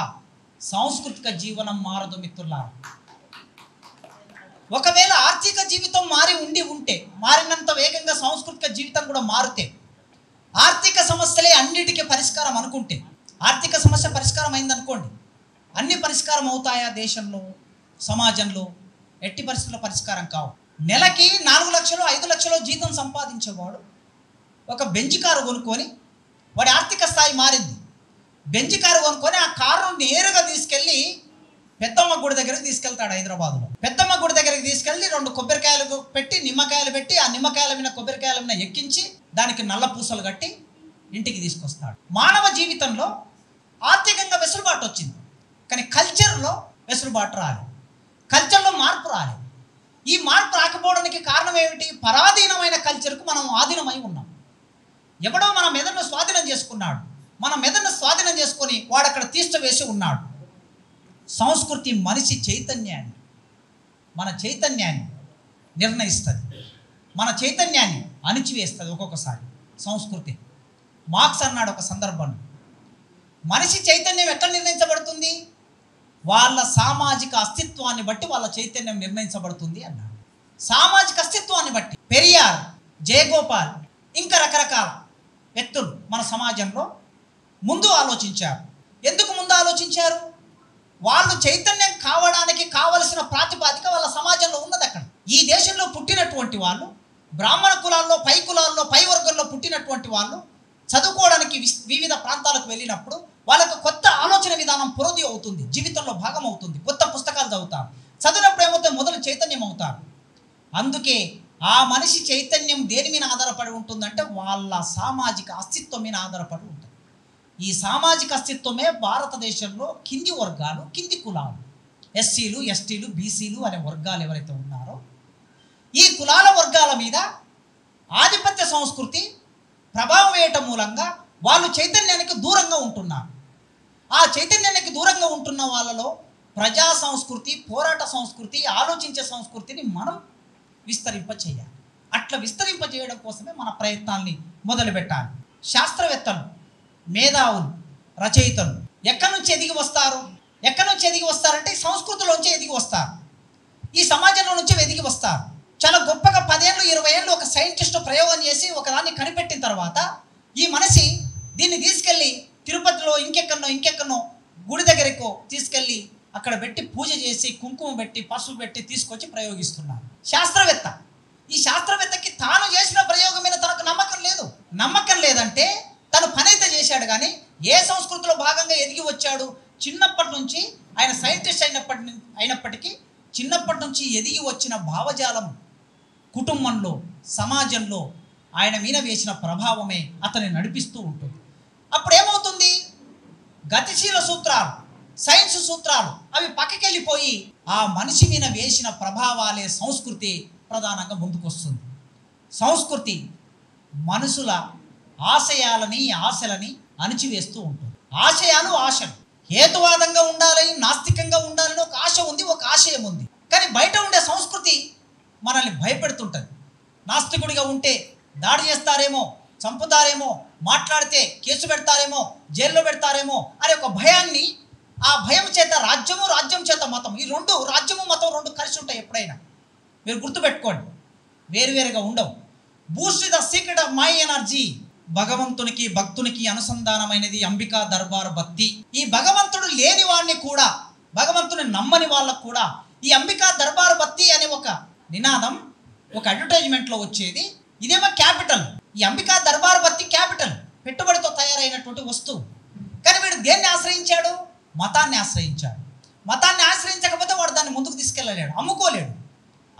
సాంస్కృతిక జీవనం మారదు మిత్రులారా. ఒకవేళ ఆర్థిక జీవితం మారినంత వేగంగా సాంస్కృతిక జీవితం కూడా మారితే, ఆర్థిక సమస్యలే అన్నిటికీ పరిష్కారం అనుకుంటే, ఆర్థిక సమస్య పరిష్కారం అయిందనుకోండి, అన్ని పరిష్కారం అవుతాయా? దేశంలో, సమాజంలో ఎట్టి పరిస్థితుల్లో పరిష్కారం కావు. నెలకి 4 లక్షలు 5 లక్షలు జీతం సంపాదించేవాడు ఒక బెంజ్ కారు కొనుక్కొని, వాడి ఆర్థిక స్థాయి మారింది. బెంజ్ కారు కొనుక్కొని ఆ కారును నేరుగా తీసుకెళ్ళి పెద్దమ్మ గుడి దగ్గరికి తీసుకెళ్తాడు. హైదరాబాద్లో పెద్దమ్మ గుడి దగ్గరికి తీసుకెళ్ళి 2 కొబ్బరికాయలు పెట్టి, నిమ్మకాయలు పెట్టి, ఆ నిమ్మకాయల మీద కొబ్బరికాయల మీద ఎక్కించి దానికి నల్ల పూసలు కట్టి ఇంటికి తీసుకొస్తాడు. మానవ జీవితంలో ఆర్థికంగా వెసులుబాటు వచ్చింది, కానీ కల్చర్లో వెసులుబాటు రాలేదు. కల్చర్లో మార్పు రాలేదు. ఈ మార్పు రాకపోవడానికి కారణం ఏమిటి? పరాధీనమైన కల్చర్కు మనం ఆధీనమై ఉన్నాం. ఎవడో మన మెదడును స్వాధీనం చేసుకున్నాడు. మన మెదడును స్వాధీనం చేసుకొని వాడు అక్కడ తీర్చవేసి ఉన్నాడు. సంస్కృతి మనిషి చైతన్యాన్ని, మన చైతన్యాన్ని నిర్ణయిస్తుంది, మన చైతన్యాన్ని అణిచివేస్తుంది. ఒక్కొక్కసారి సంస్కృతి, మార్క్స్ అన్నాడు ఒక సందర్భంలో, మనిషి చైతన్యం ఎట్లా నిర్ణయించబడుతుంది? వాళ్ళ సామాజిక అస్తిత్వాన్ని బట్టి వాళ్ళ చైతన్యం నిర్ణయించబడుతుంది అన్నాడు. సామాజిక అస్తిత్వాన్ని బట్టి పెరియార్, జయగోపాల్ ఇంకా రకరకాల వ్యక్తులు మన సమాజంలో ముందు ఆలోచించారు. ఎందుకు ముందు ఆలోచించారు? వాళ్ళు చైతన్యం కావడానికి కావలసిన ప్రాతిపాదిక వాళ్ళ సమాజంలో ఉన్నది. అక్కడ ఈ దేశంలో పుట్టినటువంటి వాళ్ళు, బ్రాహ్మణ కులాల్లో, పై కులాల్లో, పై వర్గంలో పుట్టినటువంటి వాళ్ళు చదువుకోవడానికి వివిధ ప్రాంతాలకు వెళ్ళినప్పుడు వాళ్ళకు కొత్త ఆలోచన విధానం పురోధి అవుతుంది, జీవితంలో భాగం అవుతుంది. కొత్త పుస్తకాలు చదువుతారు. చదివినప్పుడు ఏమవుతుంది? మొదలు చైతన్యం అవుతారు. అందుకే ఆ మనిషి చైతన్యం దేని మీద ఆధారపడి ఉంటుందంటే వాళ్ళ సామాజిక అస్తిత్వం మీద ఆధారపడి ఉంటుంది. ఈ సామాజిక అస్తిత్వమే భారతదేశంలో కింది వర్గాలు, కింది కులాలు, ఎస్సీలు, ఎస్టీలు, బీసీలు అనే వర్గాలు ఎవరైతే ఉన్నారో, ఈ కులాల వర్గాల మీద ఆధిపత్య సంస్కృతి ప్రభావం వేయటం మూలంగా వాళ్ళు చైతన్యానికి దూరంగా ఉంటున్నారు. ఆ చైతన్యానికి దూరంగా ఉంటున్న వాళ్ళలో ప్రజా సంస్కృతి, పోరాట సంస్కృతి, ఆలోచించే సంస్కృతిని మనం విస్తరింపచేయాలి. అట్లా విస్తరింపచేయడం కోసమే మన ప్రయత్నాల్ని మొదలుపెట్టాలి. శాస్త్రవేత్తలు, మేధావులు, రచయితలు ఎక్కడి నుంచి ఎదిగి వస్తారు? ఎక్కడి నుంచి ఎదిగి వస్తారంటే ఈ సంస్కృతిలోంచి ఎదిగి వస్తారు, ఈ సమాజంలో నుంచి ఎదిగి వస్తారు. చాలా గొప్పగా 10 ఏళ్ళు 20 ఏళ్ళు ఒక సైంటిస్ట్ ప్రయోగం చేసి ఒకదాన్ని కనిపెట్టిన తర్వాత ఈ మనిషి దీన్ని తీసుకెళ్ళి తిరుపతిలో ఇంకెక్కడనో గుడి దగ్గరకు తీసుకెళ్ళి అక్కడ పెట్టి పూజ చేసి కుంకుమ పెట్టి పసుపు పెట్టి తీసుకొచ్చి ప్రయోగిస్తున్నారు. శాస్త్రవేత్త, ఈ శాస్త్రవేత్తకి తాను చేసిన ప్రయోగం మీద తనకు నమ్మకం లేదంటే తను పని అయితే చేశాడు, కానీ ఏ సంస్కృతిలో భాగంగా ఎదిగి వచ్చాడు? చిన్నప్పటి నుంచి ఆయన సైంటిస్ట్ అయినప్పటికీ చిన్నప్పటి నుంచి ఎదిగి వచ్చిన భావజాలం కుటుంబంలో, సమాజంలో ఆయన మీద వేసిన ప్రభావమే అతన్ని నడిపిస్తూ ఉంటుంది. అప్పుడు ఏమవుతుంది? గతిశీల సూత్రాలు, సైన్స్ సూత్రాలు అవి పక్కకెళ్ళిపోయి ఆ మనిషి మీద వేసిన ప్రభావాలే సంస్కృతి ప్రధానంగా ముందుకొస్తుంది. సంస్కృతి మనుషుల ఆశలని అణిచివేస్తూ ఉంటుంది. ఆశలు హేతువాదంగా ఉండాలి, నాస్తికంగా ఉండాలని ఒక ఆశ ఉంది, ఒక ఆశయం ఉంది. కానీ బయట ఉండే సంస్కృతి మనల్ని భయపెడుతుంటుంది. నాస్తికుడిగా ఉంటే దాడి చేస్తారేమో, చంపుతారేమో, మాట్లాడితే కేసు పెడతారేమో, జైల్లో పెడతారేమో అనే ఒక భయాన్ని, ఆ భయం చేత రాజ్యం చేత మతం, ఈ రెండు, రాజ్యము మతం రెండు కలిసి ఉంటాయి. ఎప్పుడైనా మీరు గుర్తుపెట్టుకోండి, వేరువేరుగా ఉండవు. Boost the secret of my energy. భగవంతునికి భక్తునికి అనుసంధానమైనది అంబికా దర్బార్ భక్తి. ఈ భగవంతుడు లేని వాడిని కూడా, భగవంతుని నమ్మని వాళ్ళకు కూడా ఈ అంబికా దర్బారు బత్తి అనే ఒక నినాదం ఒక అడ్వర్టైజ్మెంట్లో వచ్చేది. ఇదేమో క్యాపిటల్. ఈ అంబికా దర్బారు బత్తి క్యాపిటల్, పెట్టుబడితో తయారైనటువంటి వస్తువు. కానీ వీడు దేన్ని ఆశ్రయించాడు? మతాన్ని ఆశ్రయించాడు. మతాన్ని ఆశ్రయించకపోతే వాడు దాన్ని ముందుకు తీసుకెళ్ళలేడు, అమ్ముకోలేడు.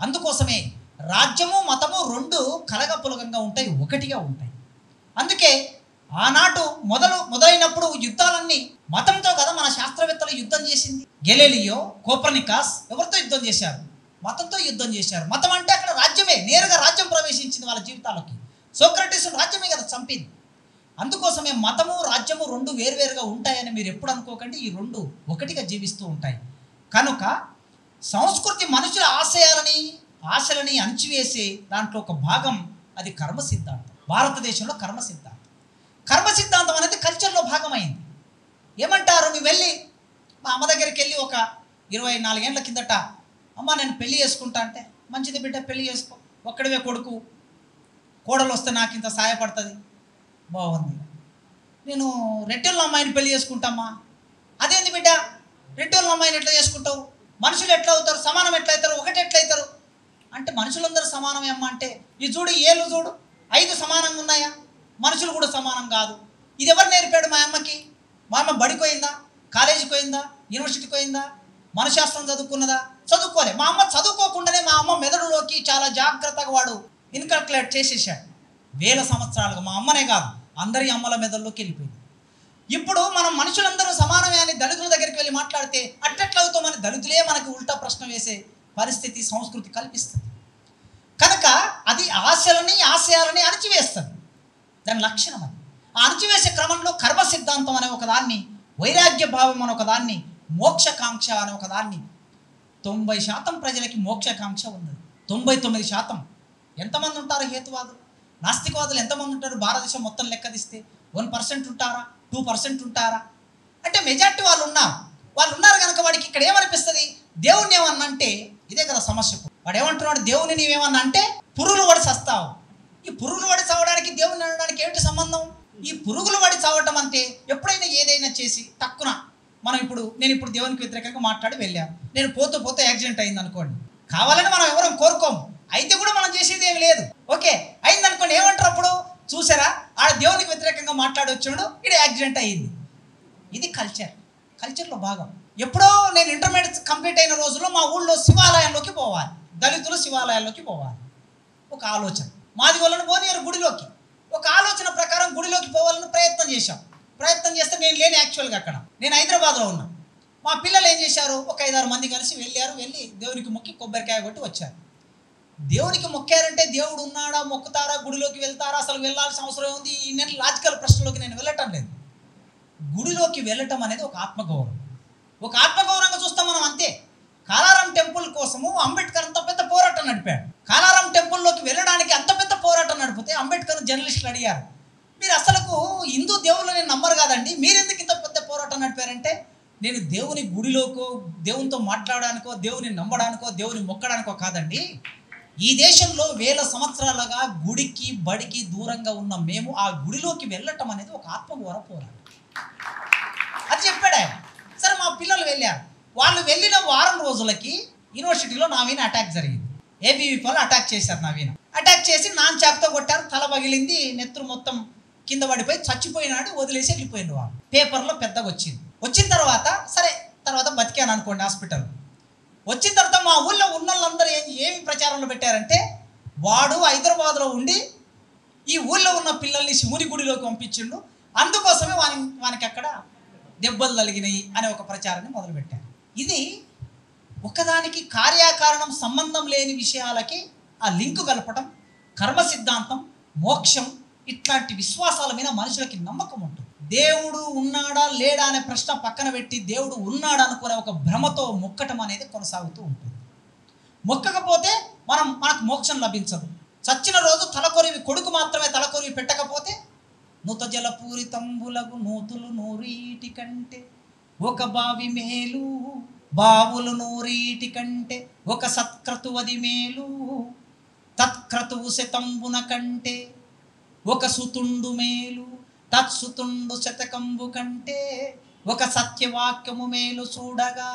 అందుకోసమే రాజ్యము మతము రెండు కలగపులగంగా ఉంటాయి, ఒకటిగా ఉంటాయి. అందుకే ఆనాడు మొదలైనప్పుడు యుద్ధాలన్నీ మతంతో కదా మన శాస్త్రవేత్తలు యుద్ధం చేసింది. గెలీలియో, కోపర్నికస్ ఎవరితో యుద్ధం చేశారు? మతంతో యుద్ధం చేశారు. మతం అంటే అక్కడ రాజ్యమే, నేరుగా రాజ్యం ప్రవేశించింది వాళ్ళ జీవితాల్లోకి. సోక్రటీస్ రాజ్యమే కదా చంపింది. అందుకోసమే మతము రాజ్యము రెండు వేరువేరుగా ఉంటాయని మీరు ఎప్పుడు అనుకోకండి. ఈ రెండు ఒకటిగా జీవిస్తూ ఉంటాయి. కనుక సంస్కృతి మనుషుల ఆశలని అణిచివేసే దాంట్లో ఒక భాగం అది కర్మ సిద్ధాంతం. భారతదేశంలో కర్మ సిద్ధాంతం అనేది కల్చర్లో భాగమైంది. ఏమంటారు? నువ్వు వెళ్ళి మా అమ్మ దగ్గరికి వెళ్ళి ఒక 24 ఏళ్ళ కిందట, అమ్మ నేను పెళ్లి చేసుకుంటా అంటే, మంచిది బిడ్డ పెళ్లి చేసుకో, ఒక్కడివే కొడుకు, కోడలు వస్తే నాకు ఇంత సహాయపడుతుంది, బాగుంది. నేను రెడ్డిళ్ళ అమ్మాయిని పెళ్లి చేసుకుంటామ్మా. అదేంది బిడ్డ, రెడ్డిళ్ళ అమ్మాయిని ఎట్లా చేసుకుంటావు? మనుషులు ఎట్లా అవుతారు? సమానం ఎట్లా అవుతారు? ఒకటి ఎట్లా అవుతారు అంటే, మనుషులందరూ సమానమే అమ్మ అంటే, ఈ చూడు ఏళ్ళు చూడు 5 సమానంగా ఉన్నాయా? మనుషులు కూడా సమానం కాదు. ఇది ఎవరు నేర్పాడు మా అమ్మకి? మా అమ్మ బడికి పోయిందా? కాలేజీకి పోయిందా? యూనివర్సిటీకి పోయిందా? మనశాస్త్రం చదువుకున్నదా? చదువుకోలే. మా అమ్మ చదువుకోకుండానే మా అమ్మ మెదడులోకి చాలా జాగ్రత్తగా వాడు ఇన్కల్కులేట్ చేసేసాడు. 1000 సంవత్సరాలుగా మా అమ్మనే కాదు అందరి అమ్మల మెదడులోకి వెళ్ళిపోయింది. ఇప్పుడు మనం మనుషులందరూ సమానమే అని దళితుల దగ్గరికి వెళ్ళి మాట్లాడితే అట్టెట్లవుతామని దళితులే మనకి ఉల్టా ప్రశ్న వేసే పరిస్థితి సంస్కృతి కల్పిస్తుంది. కనుక అది ఆశయాలని అణచివేస్తుంది. దాని లక్షణం అది. ఆ అణచివేసే క్రమంలో కర్మ సిద్ధాంతం అనే ఒకదాన్ని, వైరాగ్య భావం అనే ఒకదాన్ని, మోక్షకాంక్ష అనే ఒకదాన్ని, 90% ప్రజలకి మోక్షకాంక్ష ఉన్నది. 99% ఎంతమంది ఉంటారు హేతువాదులు? నాస్తికవాదులు ఎంతమంది ఉంటారు? భారతదేశం మొత్తం లెక్కదిస్తే 1% ఉంటారా? 2% ఉంటారా? అంటే మెజార్టీ వాళ్ళు ఉన్నారు కనుక వాడికి ఇక్కడ ఏమనిపిస్తుంది? దేవుణ్ణి ఏమన్నా అంటే ఇదే కదా సమస్య. వాడు ఏమంటున్నాడు? దేవుని నీవేమన్నా అంటే పురుగులు పడి చస్తావు. ఈ పురుగులు పడి చావడానికి దేవుని అనడానికి ఏమిటి సంబంధం? ఈ పురుగులు పడి చావటం అంటే ఎప్పుడైనా ఏదైనా చేసి తక్కువ నేను ఇప్పుడు దేవునికి వ్యతిరేకంగా మాట్లాడి వెళ్ళాను, నేను పోతూ యాక్సిడెంట్ అయింది అనుకోండి, కావాలని మనం ఎవరం కోరుకోము, అయితే కూడా మనం చేసేది ఏమి లేదు. ఓకే అయింది అనుకోండి, ఏమంటారు అప్పుడు? చూసారా ఆడ దేవునికి వ్యతిరేకంగా మాట్లాడి వచ్చాడు, ఇక్కడ యాక్సిడెంట్ అయ్యింది. ఇది కల్చర్లో భాగం. ఎప్పుడో నేను ఇంటర్మీడియట్ కంప్లీట్ అయిన రోజుల్లో మా ఊళ్ళో శివాలయంలోకి పోవాలి, దళితులు శివాలయాల్లోకి పోవాలి. ఒక ఆలోచన మాది వాళ్ళని పోనీయారు గుడిలోకి. ఒక ఆలోచన ప్రకారం గుడిలోకి పోవాలని ప్రయత్నం చేస్తే నేను లేని యాక్చువల్గా అక్కడ నేను హైదరాబాద్లో ఉన్నా. మా పిల్లలు ఏం చేశారు? ఒక 5-6 మంది కలిసి వెళ్ళి దేవునికి మొక్కి కొబ్బరికాయ కొట్టి వచ్చారు. దేవునికి మొక్కారంటే దేవుడు ఉన్నాడా, మొక్కుతారా, గుడిలోకి వెళ్తారా, అసలు వెళ్ళాల్సిన అవసరం ఉంది? నేను లాజికల్ ప్రశ్నలోకి నేను వెళ్ళటం లేదు. గుడిలోకి వెళ్ళటం అనేది ఒక ఆత్మగౌరవంగా చూస్తాం మనం, అంతే. కాలారం టెంపుల్ కోసము అంబేద్కర్ అంత పెద్ద పోరాటం నడిపాడు. కాలారం టెంపుల్లోకి వెళ్ళడానికి అంత పెద్ద పోరాటం నడిపితే అంబేద్కర్ జర్నలిస్టులు అడిగారు, మీరు అసలుకు హిందూ దేవుళ్ళని నమ్మరు కాదండి, మీరెందుకు ఇంత పెద్ద పోరాటం నడిపారంటే, నేను దేవుని గుడిలోకో, దేవునితో మాట్లాడడానికో, దేవుని నమ్మడానికో, దేవుని మొక్కడానికో కాదండి, ఈ దేశంలో 1000 సంవత్సరాలుగా గుడికి బడికి దూరంగా ఉన్న మేము ఆ గుడిలోకి వెళ్ళటం అనేది ఒక ఆత్మగౌరవ పోరాటం అది చెప్పాడు ఆయన. సరే మా పిల్లలు వెళ్ళారు. వాళ్ళు వెళ్ళిన వారం రోజులకి యూనివర్సిటీలో నా మీద అటాక్ జరిగింది. ఏబీవీపీ వాళ్ళు అటాక్ చేశారు. నా మీద అటాక్ చేసి నాన్ చాకుతో కొట్టారు, తల పగిలింది, నెత్తురు మొత్తం కింద పడిపోయి చచ్చిపోయినాడు, వదిలేసి వెళ్ళిపోయింది. వాళ్ళు పేపర్లో పెద్దగా వచ్చిన తర్వాత బతికాను అనుకోండి. హాస్పిటల్ వచ్చిన తర్వాత మా ఊళ్ళో ఉన్న వాళ్ళందరూ ఏమి ప్రచారంలో పెట్టారంటే, వాడు హైదరాబాద్లో ఉండి ఈ ఊళ్ళో ఉన్న పిల్లల్ని శివుని గుడిలోకి పంపించిండు, అందుకోసమే వానికి అక్కడ దెబ్బలు తగిలినాయి అనే ఒక ప్రచారాన్ని మొదలుపెట్టారు. ఇది ఒకదానికి కార్యకారణం సంబంధం లేని విషయాలకి ఆ లింకు కలపడం, కర్మ సిద్ధాంతం, మోక్షం, ఇట్లాంటి విశ్వాసాల మీద మనుషులకి నమ్మకం ఉంటుంది. దేవుడు ఉన్నాడా లేడా అనే ప్రశ్న పక్కన పెట్టి దేవుడు ఉన్నాడు అనుకునే ఒక భ్రమతో మొక్కటం అనేది కొనసాగుతూ ఉంటుంది. మొక్కకపోతే మనకు మోక్షం లభించదు. చచ్చిన రోజు తలకొరివి కొడుకు మాత్రమే తలకొరివి పెట్టకపోతే, నూత జలపూరితంబులకు నూతులు 100 కంటే ఒక బావి మేలు, బావులు 100 కంటే ఒక సత్క్రతువది మేలు, తత్క్రతువు శతంబున కంటే ఒక సుతుండు మేలు, తత్సుతుండు శతకంబు కంటే ఒక సత్యవాక్యము మేలు చూడగా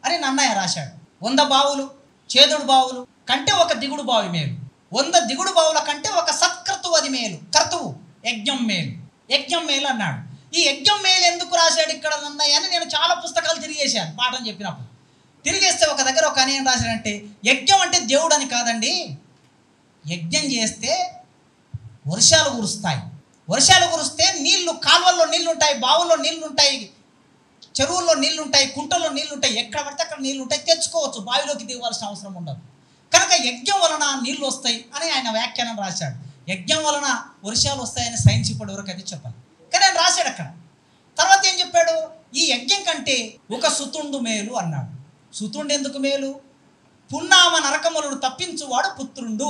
అని నన్నయ్య రాశాడు. 100 బావులు చేదుడు బావులు కంటే ఒక దిగుడు బావి మేలు, 100 దిగుడు బావుల కంటే ఒక సత్క్రతువు అది మేలు, క్రతువు యజ్ఞం మేలు, యజ్ఞం మేలు అన్నాడు. ఈ యజ్ఞం మేలు ఎందుకు రాశాడు ఇక్కడ నన్నయ్య అని నేను చాలా పుస్తకాలు తిరిగేశాను పాఠం చెప్పినప్పుడు. తిరిగేస్తే ఒక దగ్గర ఒక ఏం రాశాడంటే, యజ్ఞం అంటే దేవుడు అని కాదండి, యజ్ఞం చేస్తే వర్షాలు కురుస్తాయి, వర్షాలు కురిస్తే నీళ్లు, కాలువల్లో నీళ్లు ఉంటాయి, బావుల్లో నీళ్లు ఉంటాయి, చెరువుల్లో నీళ్లు ఉంటాయి, కుంటల్లో నీళ్లు ఉంటాయి, ఎక్కడ పడితే అక్కడ నీళ్లు ఉంటాయి, తెచ్చుకోవచ్చు, బావిలోకి దిగాల్సిన అవసరం ఉండదు. కనుక యజ్ఞం వలన నీళ్లు వస్తాయి అని ఆయన వ్యాఖ్యానం రాశాడు. యజ్ఞం వలన వర్షాలు వస్తాయని సైన్స్ ఇప్పటి వరకు అయితే చెప్పాలి, కానీ ఆయన రాశాడు అక్కడ. తర్వాత ఏం చెప్పాడు, ఈ యజ్ఞం కంటే ఒక సుతుండు మేలు అన్నాడు. సుతుండు ఎందుకు మేలు? పున్నామ నరకములను తప్పించువాడు పుత్రుండు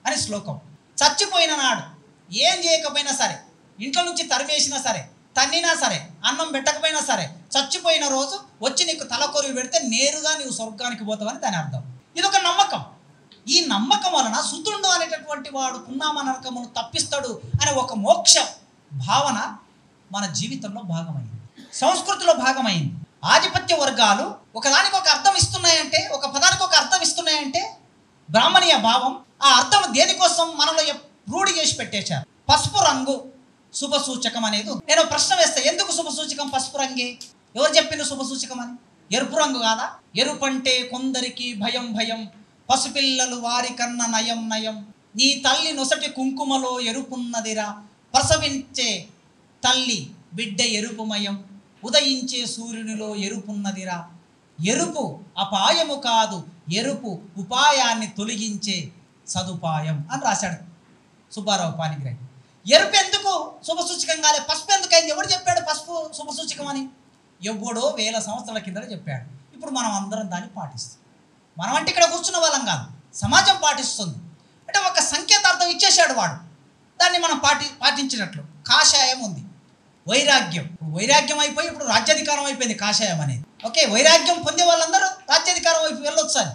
అని శ్లోకం. చచ్చిపోయిన నాడు ఏం చేయకపోయినా సరే, ఇంట్లో నుంచి తరిమేసినా సరే, తన్నినా సరే, అన్నం పెట్టకపోయినా సరే, చచ్చిపోయిన రోజు వచ్చి నీకు తలకొరివి పెడితే నేరుగా నీవు స్వర్గానికి పోతావని దాని అర్థం. ఇదొక నమ్మకం. ఈ నమ్మకం వలన సుతుండు అనేటటువంటి వాడు పున్నామ నరకమును తప్పిస్తాడు అనే ఒక మోక్ష భావన మన జీవితంలో భాగమైంది, సంస్కృతిలో భాగమైంది. ఆధిపత్య వర్గాలు ఒకదానికి ఒక అర్థం ఇస్తున్నాయంటే, ఒక పదానికి ఒక అర్థం ఇస్తున్నాయంటే బ్రాహ్మణీయ భావం, ఆ అర్థం దేనికోసం మనలో రూఢి చేసి పెట్టేశారు. పసుపు రంగు శుభ సూచకం అనేది. నేను ప్రశ్న వేస్తే, ఎందుకు శుభ సూచకం పసుపు రంగే? ఎవరు చెప్పిండు శుభ సూచకం అని? ఎరుపు రంగు కాదా? ఎరుపంటే కొందరికి భయం భయం, పసిపిల్లలు వారి కన్న నయం నయం, నీ తల్లి నొసటి కుంకుమలో ఎరుపున్నదిరా, ప్రసవించే తల్లి బిడ్డ ఎరుపుమయం, ఉదయించే సూర్యునిలో ఎరుపున్నదిరా, ఎరుపు అపాయము కాదు, ఎరుపు ఉపాయాన్ని తొలగించే సదుపాయం అని రాశాడు సుబ్బారావు పాణిగ్రాహి. ఎరుపు ఎందుకు శుభసూచకం కాలే? పసుపు ఎందుకు అయింది? ఎవడు చెప్పాడు పసుపు శుభసూచకం అని? ఎవడో 1000 సంవత్సరాల కింద చెప్పాడు. ఇప్పుడు మనం అందరం దాన్ని పాటిస్తాం. మనం అంటే ఇక్కడ కూర్చున్న వాళ్ళం కాదు, సమాజం పాటిస్తుంది. అంటే ఒక సంకేతార్థం ఇచ్చేశాడు వాడు, దాన్ని మనం పాటించినట్లు. కాషాయం ఉంది, వైరాగ్యం. వైరాగ్యం అయిపోయి ఇప్పుడు రాజ్యాధికారం అయిపోయింది కాషాయం అనేది. ఓకే, వైరాగ్యం పొందే వాళ్ళందరూ రాజ్యాధికారం వైపు వెళ్ళొచ్చు అని.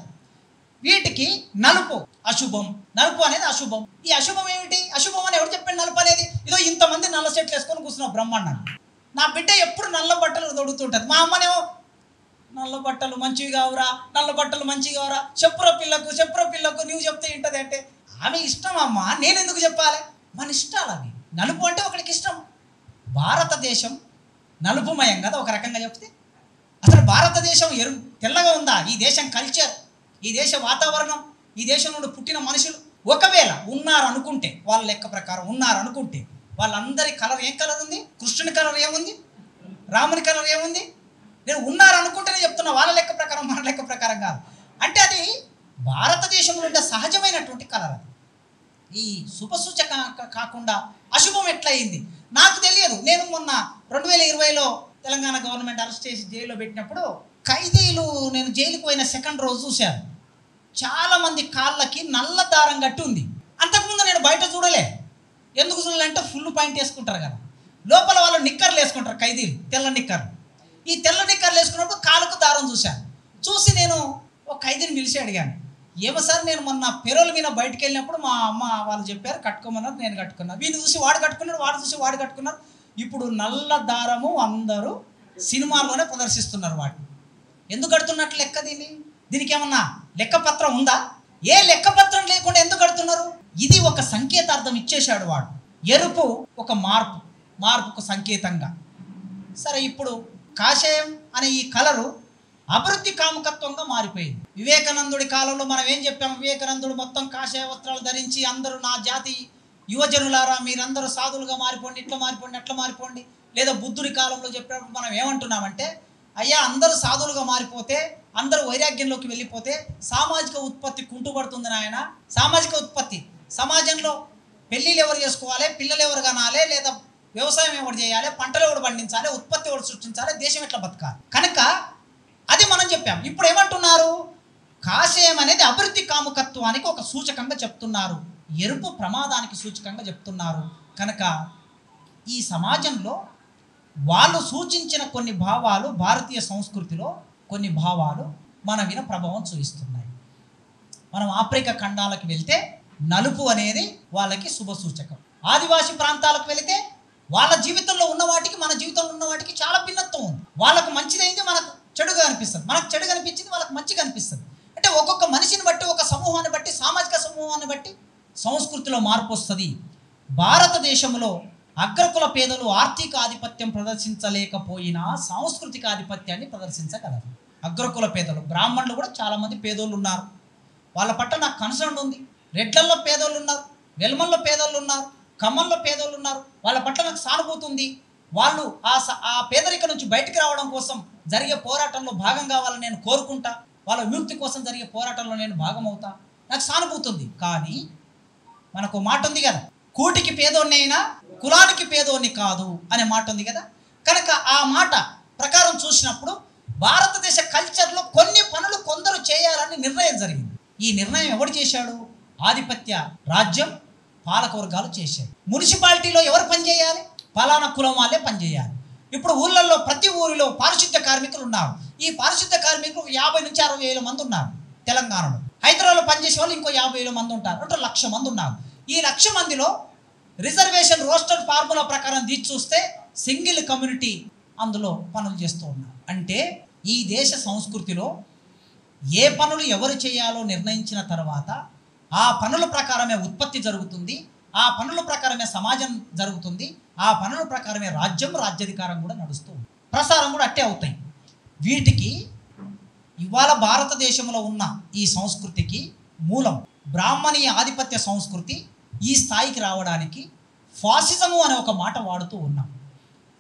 వీటికి నలుపు అశుభం, నలుపు అనేది అశుభం. ఈ అశుభం ఏమిటి? అశుభం అని ఎవరు చెప్పాడు నలుపు అనేది? ఇదో ఇంతమంది నల్ల సెట్లు వేసుకొని కూర్చున్నావు బ్రహ్మాండాన్ని. నా బిడ్డ ఎప్పుడు నల్ల బట్టలు తొడుగుతుంటుంది. మా అమ్మనేమో నల్ల బట్టలు మంచివి కావురా, నల్ల బట్టలు మంచివి కావురా, చెప్పుర పిల్లకు నువ్వు చెప్తే ఏంటది అంటే, ఆమె ఇష్టం అమ్మ, నేను ఎందుకు చెప్పాలి? మన ఇష్టాలు అవి. నలుపు అంటే ఒకరికి ఇష్టం. భారతదేశం నలుపుమయం కదా ఒక రకంగా చెప్తే. అసలు భారతదేశం తెల్లగా ఉందా? ఈ దేశం కల్చర్, ఈ దేశ వాతావరణం, ఈ దేశం నుండి పుట్టిన మనుషులు ఒకవేళ ఉన్నారనుకుంటే, వాళ్ళ లెక్క ప్రకారం ఉన్నారనుకుంటే, వాళ్ళందరి కలర్ ఏం కలర్ ఉంది? కృష్ణుని కలర్ ఏముంది? రాముని కలర్ ఏముంది? నేను ఉన్నారనుకుంటేనే చెప్తున్నా, వాళ్ళ లెక్క ప్రకారం మన లెక్క ప్రకారం కాదు. అంటే అది భారతదేశంలో ఉండే సహజమైనటువంటి కలర్. అది ఈ శుభసూచక కాకుండా అశుభం ఎట్లయింది నాకు తెలియదు. నేను మొన్న 2020లో తెలంగాణ గవర్నమెంట్ అరెస్ట్ చేసి జైల్లో పెట్టినప్పుడు ఖైదీలు, నేను జైలుకు పోయిన సెకండ్ రోజు చూశాను, చాలామంది కాళ్ళకి నల్ల దారం కట్టి ఉంది. అంతకుముందు నేను బయట చూడలే. ఎందుకు చూడాలంటే ఫుల్ పాయింట్ వేసుకుంటారు కదా, లోపల వాళ్ళు నిక్కర్లు వేసుకుంటారు ఖైదీలు, తెల్ల నిక్కర్లు. ఈ తెల్ల నిక్కర్లు వేసుకున్నప్పుడు కాళ్ళకు దారం చూశాను. చూసి నేను ఒక ఖైదీని పిలిచి అడిగాను, ఏమో సార్, నేను మొన్న పెరోల్ మీద బయటకు వెళ్ళినప్పుడు మా అమ్మ వాళ్ళు చెప్పారు కట్టుకోమన్నారు, నేను కట్టుకున్నాను. వీళ్ళు చూసి వాడు కట్టుకున్నాడు, వాడు చూసి వాడు కట్టుకున్నారు. ఇప్పుడు నల్ల దారము అందరూ సినిమాల్లోనే ప్రదర్శిస్తున్నారు. వాటిని ఎందుకు కడుతున్నట్లు లెక్క? దీనికి ఏమన్నా లెక్కపత్రం ఉందా? ఏ లెక్కపత్రం లేకుండా ఎందుకు కడుతున్నారు? ఇది ఒక సంకేతార్థం ఇచ్చేశాడు వాడు. ఎరుపు ఒక మార్పుకు సంకేతంగా. సరే, ఇప్పుడు కాషాయం అనే ఈ కలరు అభివృద్ధి కాముకత్వంగా మారిపోయింది. వివేకానందుడి కాలంలో మనం ఏం చెప్పాము? వివేకానందుడు మొత్తం కాషాయ వస్త్రాలు ధరించి అందరూ నా జాతి యువజనులారా మీరందరూ సాధులుగా మారిపోండి, ఇట్లా మారిపోండి, అట్లా మారిపోండి. లేదా బుద్ధుడి కాలంలో చెప్పినప్పుడు మనం ఏమంటున్నామంటే, అయ్యా అందరూ సాధులుగా మారిపోతే, అందరూ వైరాగ్యంలోకి వెళ్ళిపోతే సామాజిక ఉత్పత్తి కుంటుపడుతుంది నాయన. సామాజిక ఉత్పత్తి, సమాజంలో పెళ్ళిళ్ళు ఎవరు చేసుకోవాలి, పిల్లలు ఎవరు కనాలి, లేదా వ్యవసాయం ఎవరు చేయాలి, పంటలు ఎవరు పండించాలి, ఉత్పత్తి ఎవరు సృష్టించాలి, దేశం ఎట్లా బతకాలి. కనుక అది మనం చెప్పాం. ఇప్పుడు ఏమంటున్నారు? కాషాయం అనేది అభివృద్ధి కాముకత్వానికి ఒక సూచకంగా చెప్తున్నారు, ఎరుపు ప్రమాదానికి సూచకంగా చెప్తున్నారు. కనుక ఈ సమాజంలో వాళ్ళు సూచించిన కొన్ని భావాలు, భారతీయ సంస్కృతిలో కొన్ని భావాలు మన మీద ప్రభావం చూపిస్తున్నాయి. మనం ఆఫ్రికా ఖండాలకు వెళ్తే నలుపు అనేది వాళ్ళకి శుభ సూచకం. ఆదివాసీ ప్రాంతాలకు వెళితే వాళ్ళ జీవితంలో ఉన్న వాటికి మన జీవితంలో ఉన్న వాటికి చాలా భిన్నత్వం ఉంది. వాళ్ళకు మంచిదైంది, మనకు చెడుగా అనిపిస్తుంది, మనకు చెడుగా అనిపించింది వాళ్ళకి మంచిగా అనిపిస్తుంది. అంటే ఒక్కొక్క మనిషిని బట్టి, ఒక సమూహాన్ని బట్టి, సామాజిక సమూహాన్ని బట్టి సంస్కృతిలో మార్పు వస్తుంది. భారతదేశంలో అగ్రకుల పేదలు ఆర్థిక ఆధిపత్యం ప్రదర్శించలేకపోయినా సాంస్కృతిక ఆధిపత్యాన్ని ప్రదర్శించగలరు. అగ్రకుల పేదలు, బ్రాహ్మణులు కూడా చాలామంది పేదోళ్ళు ఉన్నారు, వాళ్ళ పట్ల నాకు కన్సర్న్ ఉంది. రెడ్లల్లో పేదోళ్ళు ఉన్నారు, వెల్మల్లో పేదోళ్ళు ఉన్నారు, ఖమ్మంలో పేదోళ్ళు ఉన్నారు, వాళ్ళ పట్ల నాకు సానుభూతి ఉంది. వాళ్ళు ఆ పేదరిక నుంచి బయటికి రావడం కోసం జరిగే పోరాటంలో భాగం కావాలని నేను కోరుకుంటా, వాళ్ళ విముక్తి కోసం జరిగే పోరాటంలో నేను భాగమవుతా, నాకు సానుభూతి ఉంది. కానీ మనకు మాట ఉంది కదా, కూటికి పేదోన్ని అయినా కులానికి పేదోన్ని కాదు అనే మాట ఉంది కదా. కనుక ఆ మాట ప్రకారం చూసినప్పుడు భారతదేశ కల్చర్లో కొన్ని పనులు కొందరు చేయాలని నిర్ణయం జరిగింది. ఈ నిర్ణయం ఎవరు చేశాడు? ఆధిపత్య రాజ్యం, పాలకవర్గాలు చేశాయి. మున్సిపాలిటీలో ఎవరు పనిచేయాలి? ఫలానా కులం వాళ్ళే పనిచేయాలి. ఇప్పుడు ఊళ్ళల్లో ప్రతి ఊరిలో పారిశుద్ధ్య కార్మికులు ఉన్నారు. ఈ పారిశుద్ధ్య కార్మికులు 50 నుంచి 60,000 మంది ఉన్నారు తెలంగాణలో. హైదరాబాద్లో పనిచేసే వాళ్ళు ఇంకో 50,000 మంది ఉంటారు, అంటే 1,00,000 మంది ఉన్నారు. ఈ 1,00,000 మందిలో రిజర్వేషన్ రోస్టర్ ఫార్ములా ప్రకారం తీసి చూస్తే సింగిల్ కమ్యూనిటీ అందులో పనులు చేస్తూ ఉన్నారు. అంటే ఈ దేశ సంస్కృతిలో ఏ పనులు ఎవరు చేయాలో నిర్ణయించిన తర్వాత ఆ పనుల ప్రకారమే ఉత్పత్తి జరుగుతుంది, ఆ పనుల ప్రకారమే సమాజం జరుగుతుంది, ఆ పనుల ప్రకారమే రాజ్యం, రాజ్యాధికారం కూడా నడుస్తుంది, ప్రసారం కూడా అట్టే అవుతాయి. వీటికి ఇవాళ భారతదేశంలో ఉన్న ఈ సంస్కృతికి మూలం బ్రాహ్మణీయ ఆధిపత్య సంస్కృతి. ఈ స్థాయికి రావడానికి ఫాసిజము అనే ఒక మాట వాడుతూ ఉన్నాం.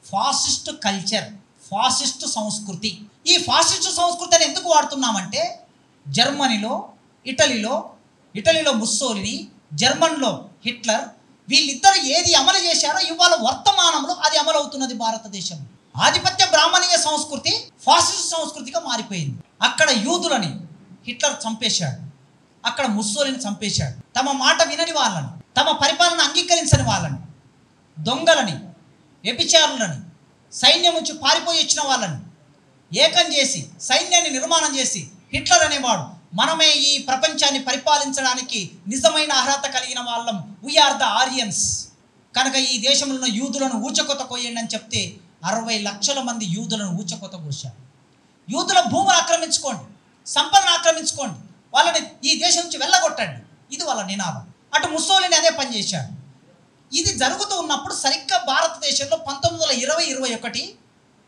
ఫాసిస్ట్ కల్చర్, ఫాసిస్ట్ సంస్కృతి. ఈ ఫాసిస్ట్ సంస్కృతి అని ఎందుకు వాడుతున్నామంటే జర్మనీలో, ఇటలీలో ముస్సోలిని, జర్మన్లో హిట్లర్, వీళ్ళిద్దరు ఏది అమలు చేశారో ఇవాళ వర్తమానంలో అది అమలు అవుతున్నది భారతదేశం. ఆధిపత్య బ్రాహ్మణీయ సంస్కృతి ఫాసిస్ట్ సంస్కృతిగా మారిపోయింది. అక్కడ యూదులని హిట్లర్ చంపేశాడు, అక్కడ ముస్సోలిని చంపేశాడు. తమ మాట వినని వాళ్ళని, తమ పరిపాలన అంగీకరించని వాళ్ళని, దొంగలని, వ్యభిచారులని, సైన్యం నుంచి పారిపోయి వచ్చిన వాళ్ళని ఏకం చేసి సైన్యాన్ని నిర్మాణం చేసి హిట్లర్ అనేవాడు మనమే ఈ ప్రపంచాన్ని పరిపాలించడానికి నిజమైన అర్హత కలిగిన వాళ్ళం, వీఆర్ ద ఆరియన్స్, కనుక ఈ దేశంలో ఉన్న యూదులను ఊచకొత కోయండి అని చెప్తే 60 లక్షల మంది యూదులను ఊచకొత కోశారు. యూదుల భూములు ఆక్రమించుకోండి, సంపదను ఆక్రమించుకోండి, వాళ్ళని ఈ దేశం నుంచి వెళ్ళగొట్టండి, ఇది వాళ్ళ నినాదం. అటు ముస్సోలిని అదే పని చేశాడు. ఇది జరుగుతూ ఉన్నప్పుడు సరిగ్గా భారతదేశంలో 1920-21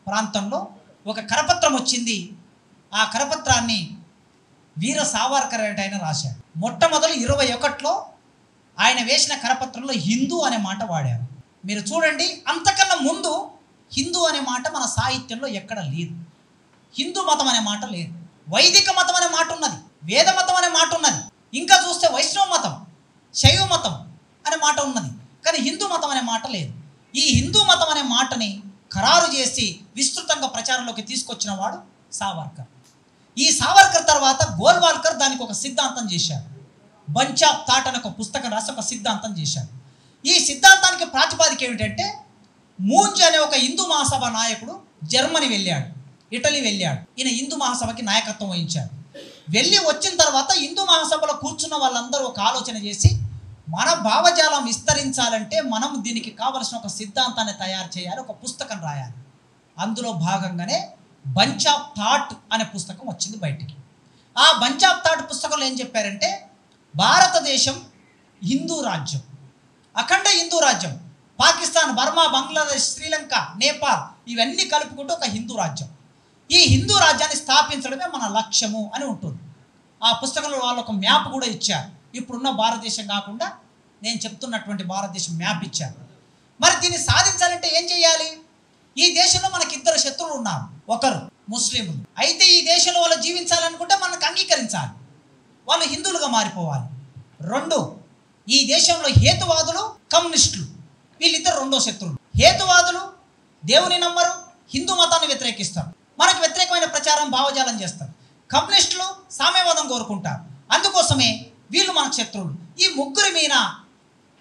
ప్రాంతంలో ఒక కరపత్రం వచ్చింది. ఆ కరపత్రాన్ని వీర సావర్కర్ అంటే ఆయన రాశాడు. మొట్టమొదలు 21లో ఆయన వేసిన కరపత్రంలో హిందూ అనే మాట వాడారు. మీరు చూడండి, అంతకన్నా ముందు హిందూ అనే మాట మన సాహిత్యంలో ఎక్కడ లేదు. హిందూ మతం అనే మాట లేదు. వైదిక మతం అనే మాట ఉన్నది, వేద మతం అనే మాట ఉన్నది, ఇంకా చూస్తే వైష్ణవ మతం, శైవ మతం అనే మాట ఉన్నది, కానీ హిందూ మతం అనే మాట లేదు. ఈ హిందూ మతం అనే మాటని ఖరారు చేసి విస్తృతంగా ప్రచారంలోకి తీసుకొచ్చిన వాడు సావర్కర్. ఈ సావర్కర్ తర్వాత గోల్వాల్కర్ దానికి ఒక సిద్ధాంతం చేశాడు. బంచ్ ఆఫ్ థాట్ అనే ఒక పుస్తకం రాసి ఒక సిద్ధాంతం చేశాడు. ఈ సిద్ధాంతానికి ప్రాతిపాదిక ఏమిటంటే, మూంజ్ అనే ఒక హిందూ మహాసభ నాయకుడు జర్మనీ వెళ్ళాడు, ఇటలీ వెళ్ళాడు. ఈయన హిందూ మహాసభకి నాయకత్వం వహించాడు. వెళ్ళి వచ్చిన తర్వాత హిందూ మహాసభలో కూర్చున్న వాళ్ళందరూ ఒక ఆలోచన చేసి, మన భావజాలం విస్తరించాలంటే మనం దీనికి కావలసిన ఒక సిద్ధాంతాన్ని తయారు చేయాలి, ఒక పుస్తకం రాయాలి. అందులో భాగంగానే బంచ్ ఆఫ్ థాట్ అనే పుస్తకం వచ్చింది బయటికి. ఆ బంచ్ ఆఫ్ థాట్ పుస్తకంలో ఏం చెప్పారంటే, భారతదేశం హిందూ రాజ్యం, అఖండ హిందూ రాజ్యం, పాకిస్తాన్, బర్మా, బంగ్లాదేశ్, శ్రీలంక, నేపాల్ ఇవన్నీ కలుపుకుంటూ ఒక హిందూ రాజ్యం. ఈ హిందూ రాజ్యాన్ని స్థాపించడమే మన లక్ష్యము అని ఉంటుంది. ఆ పుస్తకంలో వాళ్ళు ఒక మ్యాప్ కూడా ఇచ్చారు. ఇప్పుడున్న భారతదేశం కాకుండా నేను చెప్తున్నటువంటి భారతదేశం మ్యాప్ ఇచ్చారు. మరి దీన్ని సాధించాలంటే ఏం చేయాలి? ఈ దేశంలో మనకి 2 శత్రువులు ఉన్నారు. ఒకరు ముస్లింలు. అయితే ఈ దేశంలో వాళ్ళు జీవించాలనుకుంటే మనకు అంగీకరించాలి, వాళ్ళు హిందువులుగా మారిపోవాలి. 2, ఈ దేశంలో హేతువాదులు, కమ్యూనిస్టులు, వీళ్ళిద్దరు 2వ శత్రువులు. హేతువాదులు దేవుని నమ్మరు, హిందూ మతాన్ని వ్యతిరేకిస్తారు, మనకు వ్యతిరేకమైన ప్రచారం, భావజాలం చేస్తారు. కమ్యూనిస్టులు సామ్యవాదం కోరుకుంటారు, అందుకోసమే వీళ్ళు మనకు శత్రువులు. ఈ ముగ్గురి మీద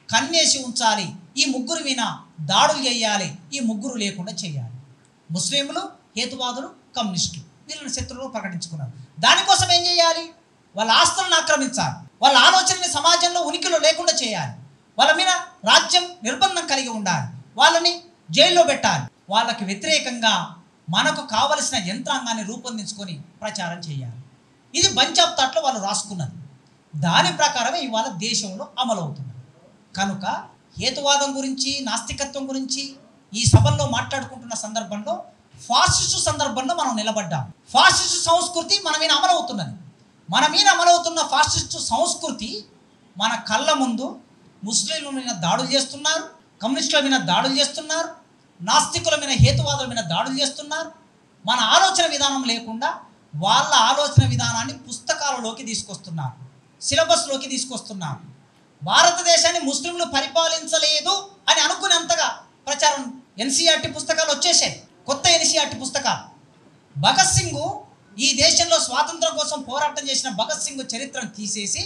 కన్నేసి ఉంచాలి, ఈ ముగ్గురి మీద దాడులు చేయాలి, ఈ ముగ్గురు లేకుండా చేయాలి. ముస్లింలు, హేతువాదులు, కమ్యూనిస్టులు వీళ్ళని శత్రువులు ప్రకటించుకున్నారు. దానికోసం ఏం చేయాలి? వాళ్ళ ఆస్తులను ఆక్రమించాలి, వాళ్ళ ఆలోచనని సమాజంలో ఉనికిలో లేకుండా చేయాలి, వాళ్ళ మీద రాజ్యం నిర్బంధం కలిగి ఉండాలి, వాళ్ళని జైల్లో పెట్టాలి. వాళ్ళకి వ్యతిరేకంగా మనకు కావలసిన యంత్రాంగాన్ని రూపొందించుకొని ప్రచారం చేయాలి. ఇది బంచ్ ఆఫ్ థాట్లో వాళ్ళు రాసుకున్నది. దాని ప్రకారమే ఇవాళ దేశంలో అమలవుతుంది. కనుక హేతువాదం గురించి, నాస్తికత్వం గురించి ఈ సభల్లో మాట్లాడుకుంటున్న సందర్భంలో ఫాసిస్టు సందర్భంలో మనం నిలబడ్డాం. ఫాసిస్టు సంస్కృతి మన మీద అమలవుతున్నది. మన మీద అమలవుతున్న ఫాసిస్టు సంస్కృతి మన కళ్ళ ముందు ముస్లింల మీద దాడులు చేస్తున్నారు, కమ్యూనిస్టుల మీద దాడులు చేస్తున్నారు, నాస్తికుల మీద, హేతువాదుల మీద దాడులు చేస్తున్నారు. మన ఆలోచన విధానం లేకుండా వాళ్ళ ఆలోచన విధానాన్ని పుస్తకాలలోకి తీసుకొస్తున్నారు, సిలబస్లోకి తీసుకొస్తున్నారు. భారతదేశాన్ని ముస్లింలు పరిపాలించలేదు అని అనుకునేంతగా ప్రచారం ఎన్సీఆర్టీ పుస్తకాలు వచ్చేసాయి, కొత్త ఎన్సీఆర్టీ పుస్తకాలు. భగత్ సింగ్ ఈ దేశంలో స్వాతంత్రం కోసం పోరాటం చేసిన భగత్ సింగ్ చరిత్రను తీసేసి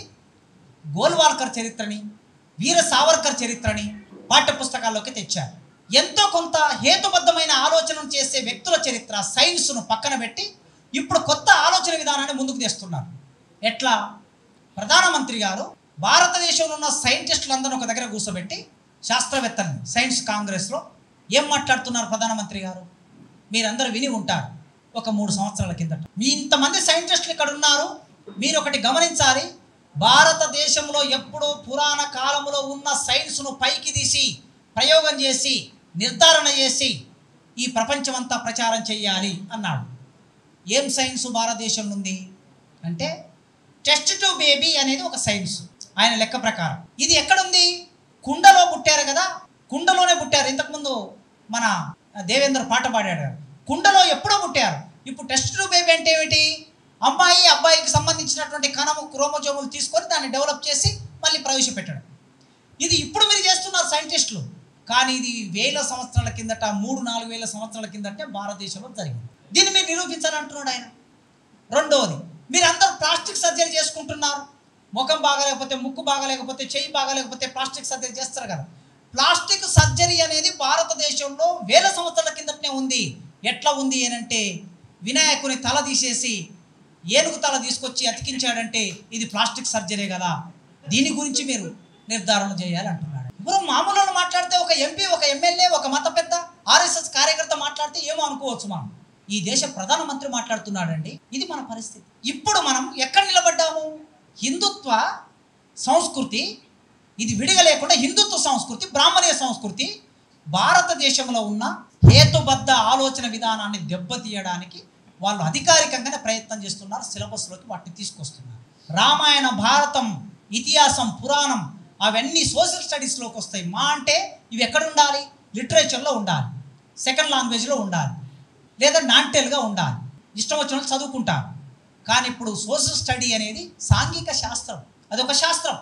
గోల్వాల్కర్ చరిత్రని, వీర సావర్కర్ చరిత్రని పాఠ్య పుస్తకాల్లోకి తెచ్చారు. ఎంతో కొంత హేతుబద్ధమైన ఆలోచనలు చేసే వ్యక్తుల చరిత్ర, సైన్స్ను పక్కన పెట్టి ఇప్పుడు కొత్త ఆలోచన విధానాన్ని ముందుకు తెస్తున్నారు. ఎట్లా? ప్రధానమంత్రి గారు భారతదేశంలో ఉన్న సైంటిస్టులందరూ ఒక దగ్గర కూర్చోబెట్టి, శాస్త్రవేత్తల్ని సైన్స్ కాంగ్రెస్లో ఏం మాట్లాడుతున్నారు ప్రధానమంత్రి గారు? మీరందరూ విని ఉంటారు. ఒక 3 సంవత్సరాల కిందట మీ ఇంతమంది సైంటిస్టులు ఇక్కడ ఉన్నారు, మీరు ఒకటి గమనించాలి. భారతదేశంలో ఎప్పుడో పురాణ కాలంలో ఉన్న సైన్స్ను పైకి తీసి ప్రయోగం చేసి నిర్ధారణ చేసి ఈ ప్రపంచమంతా ప్రచారం చేయాలి అన్నాడు. ఏం సైన్స్ భారతదేశంలో ఉంది అంటే టెస్ట్ టు బేబీ అనేది ఒక సైన్స్. ఆయన లెక్క ప్రకారం ఇది ఎక్కడుంది? కుండలో పుట్టారు కదా, కుండలోనే పుట్టారు. ఇంతకుముందు మన దేవేంద్ర పాట పాడాడు, కుండలో ఎప్పుడో పుట్టారు. ఇప్పుడు టెస్ట్ టు బేబీ అంటే ఏమిటి? అమ్మాయి అబ్బాయికి సంబంధించినటువంటి కణము, క్రోమోజోములు తీసుకొని దాన్ని డెవలప్ చేసి మళ్ళీ ప్రవేశపెట్టడం. ఇది ఇప్పుడు మీరు చేస్తున్నారు సైంటిస్టులు, కానీ ఇది 1000 సంవత్సరాల కిందట, 3-4 సంవత్సరాల కిందటే భారతదేశంలో జరిగింది. దీన్ని మీరు నిరూపించాలంటున్నాడు ఆయన. రెండవది, మీరు అందరూ ప్లాస్టిక్ సర్జరీ చేసుకుంటున్నారు. ముఖం బాగాలేకపోతే, ముక్కు బాగాలేకపోతే, చెయ్యి బాగాలేకపోతే ప్లాస్టిక్ సర్జరీ చేస్తారు కదా. ప్లాస్టిక్ సర్జరీ అనేది భారతదేశంలో 1000 సంవత్సరాల కిందటనే ఉంది. ఎట్లా ఉంది అనంటే, వినాయకుని తల తీసేసి ఏనుగు తల తీసుకొచ్చి అతికించాడంటే ఇది ప్లాస్టిక్ సర్జరీ కదా. దీని గురించి మీరు నిర్ధారణ చేయాలి అంటున్నాడు. ఇప్పుడు మామూలు మాట్లాడితే ఒక ఎంపీ, ఒక ఎమ్మెల్యే, ఒక మత పెద్ద, ఆర్ఎస్ఎస్ కార్యకర్త మాట్లాడితే ఏమో అనుకోవచ్చు. మనం ఈ దేశ ప్రధానమంత్రి మాట్లాడుతున్నాడండి. ఇది మన పరిస్థితి. ఇప్పుడు మనం ఎక్కడ నిలబడ్డాము? హిందుత్వ సంస్కృతి ఇది విడిగా లేకుండా హిందుత్వ సంస్కృతి, బ్రాహ్మణీయ సంస్కృతి భారతదేశంలో ఉన్న హేతుబద్ధ ఆలోచన విధానాన్ని దెబ్బతీయడానికి వాళ్ళు అధికారికంగానే ప్రయత్నం చేస్తున్నారు. సిలబస్లోకి వాటిని తీసుకొస్తున్నారు. రామాయణ, భారతం, ఇతిహాసం, పురాణం అవన్నీ సోషల్ స్టడీస్లోకి వస్తాయి. మా అంటే ఇవి ఎక్కడ ఉండాలి? లిటరేచర్లో ఉండాలి, సెకండ్ లాంగ్వేజ్లో ఉండాలి, లేదా నాంటెల్గా ఉండాలి. ఇష్టం వచ్చిన వాళ్ళు చదువుకుంటారు. కానీ ఇప్పుడు సోషల్ స్టడీ అనేది సాంఘిక శాస్త్రం, అదొక శాస్త్రం.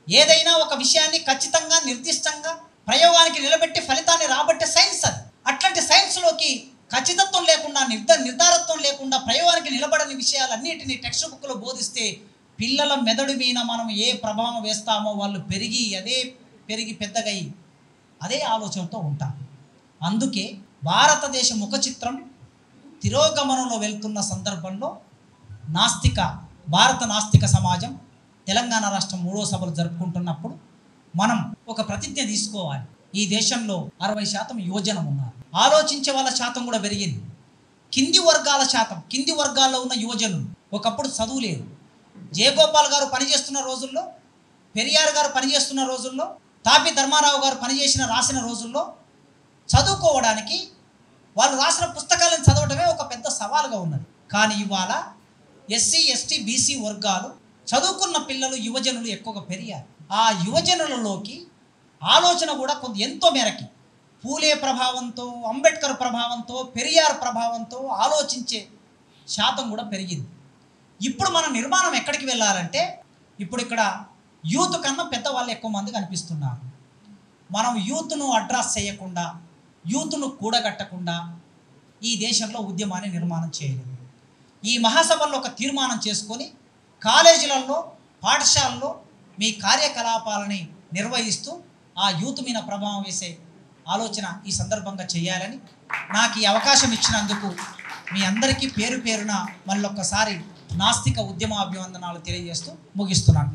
ఏదైనా ఒక విషయాన్ని ఖచ్చితంగా, నిర్దిష్టంగా ప్రయోగానికి నిలబెట్టి ఫలితాన్ని రాబట్టే సైన్స్ అది. అట్లాంటి సైన్స్లోకి ఖచ్చితత్వం లేకుండా, నిర్ధారత్వం లేకుండా ప్రయోగానికి నిలబడని విషయాలన్నిటినీ టెక్స్ట్ బుక్లో బోధిస్తే పిల్లల మెదడు మీద మనం ఏ ప్రభావం వేస్తామో వాళ్ళు పెరిగి పెద్దగై అదే ఆలోచనతో ఉంటారు. అందుకే భారతదేశ ముఖ చిత్రం తిరోగమనంలో వెళ్తున్న సందర్భంలో భారత నాస్తిక సమాజం తెలంగాణ రాష్ట్రం 3వ సభలు జరుపుకుంటున్నప్పుడు మనం ఒక ప్రతిజ్ఞ తీసుకోవాలి. ఈ దేశంలో 60% యువజనం ఉన్నారు. ఆలోచించే వాళ్ళ శాతం కూడా పెరిగింది. కింది వర్గాల్లో ఉన్న యువజనులు, ఒకప్పుడు చదువు లేదు. జయగోపాల్ గారు పనిచేస్తున్న రోజుల్లో, పెరియార్ గారు పనిచేస్తున్న రోజుల్లో, తాపి ధర్మారావు గారు రాసిన రోజుల్లో చదువుకోవడానికి వాళ్ళు రాసిన పుస్తకాలను చదవడమే ఒక పెద్ద సవాలుగా ఉన్నది. కానీ ఇవాళ ఎస్సీ, ఎస్టీ, బీసీ వర్గాలు చదువుకున్న పిల్లలు, యువజనులు ఎక్కువగా పెరిగారు. ఆ యువజనులలోకి ఆలోచన కూడా ఎంతో మేరకి పూలే ప్రభావంతో, అంబేద్కర్ ప్రభావంతో, పెరియార్ ప్రభావంతో ఆలోచించే శాతం కూడా పెరిగింది. ఇప్పుడు మన నిర్మాణం ఎక్కడికి వెళ్ళాలంటే, ఇప్పుడు ఇక్కడ యూత్ కన్నా పెద్దవాళ్ళు ఎక్కువ మంది కనిపిస్తున్నారు. మనం యూత్ను అడ్రస్ చేయకుండా, యూత్ను కూడగట్టకుండా ఈ దేశంలో ఉద్యమాన్ని నిర్మాణం చేయలేదు. ఈ మహాసభల్లో ఒక తీర్మానం చేసుకొని కాలేజీలలో, పాఠశాలలో మీ కార్యకలాపాలని నిర్వహిస్తూ ఆ యూత్ మీద ప్రభావం వేసే ఆలోచన ఈ సందర్భంగా చేయాలని, నాకు ఈ అవకాశం ఇచ్చినందుకు మీ అందరికీ పేరు పేరున మళ్ళొక్కసారి నాస్తిక ఉద్యమ అభివందనాలు తెలియజేస్తూ ముగిస్తున్నాను.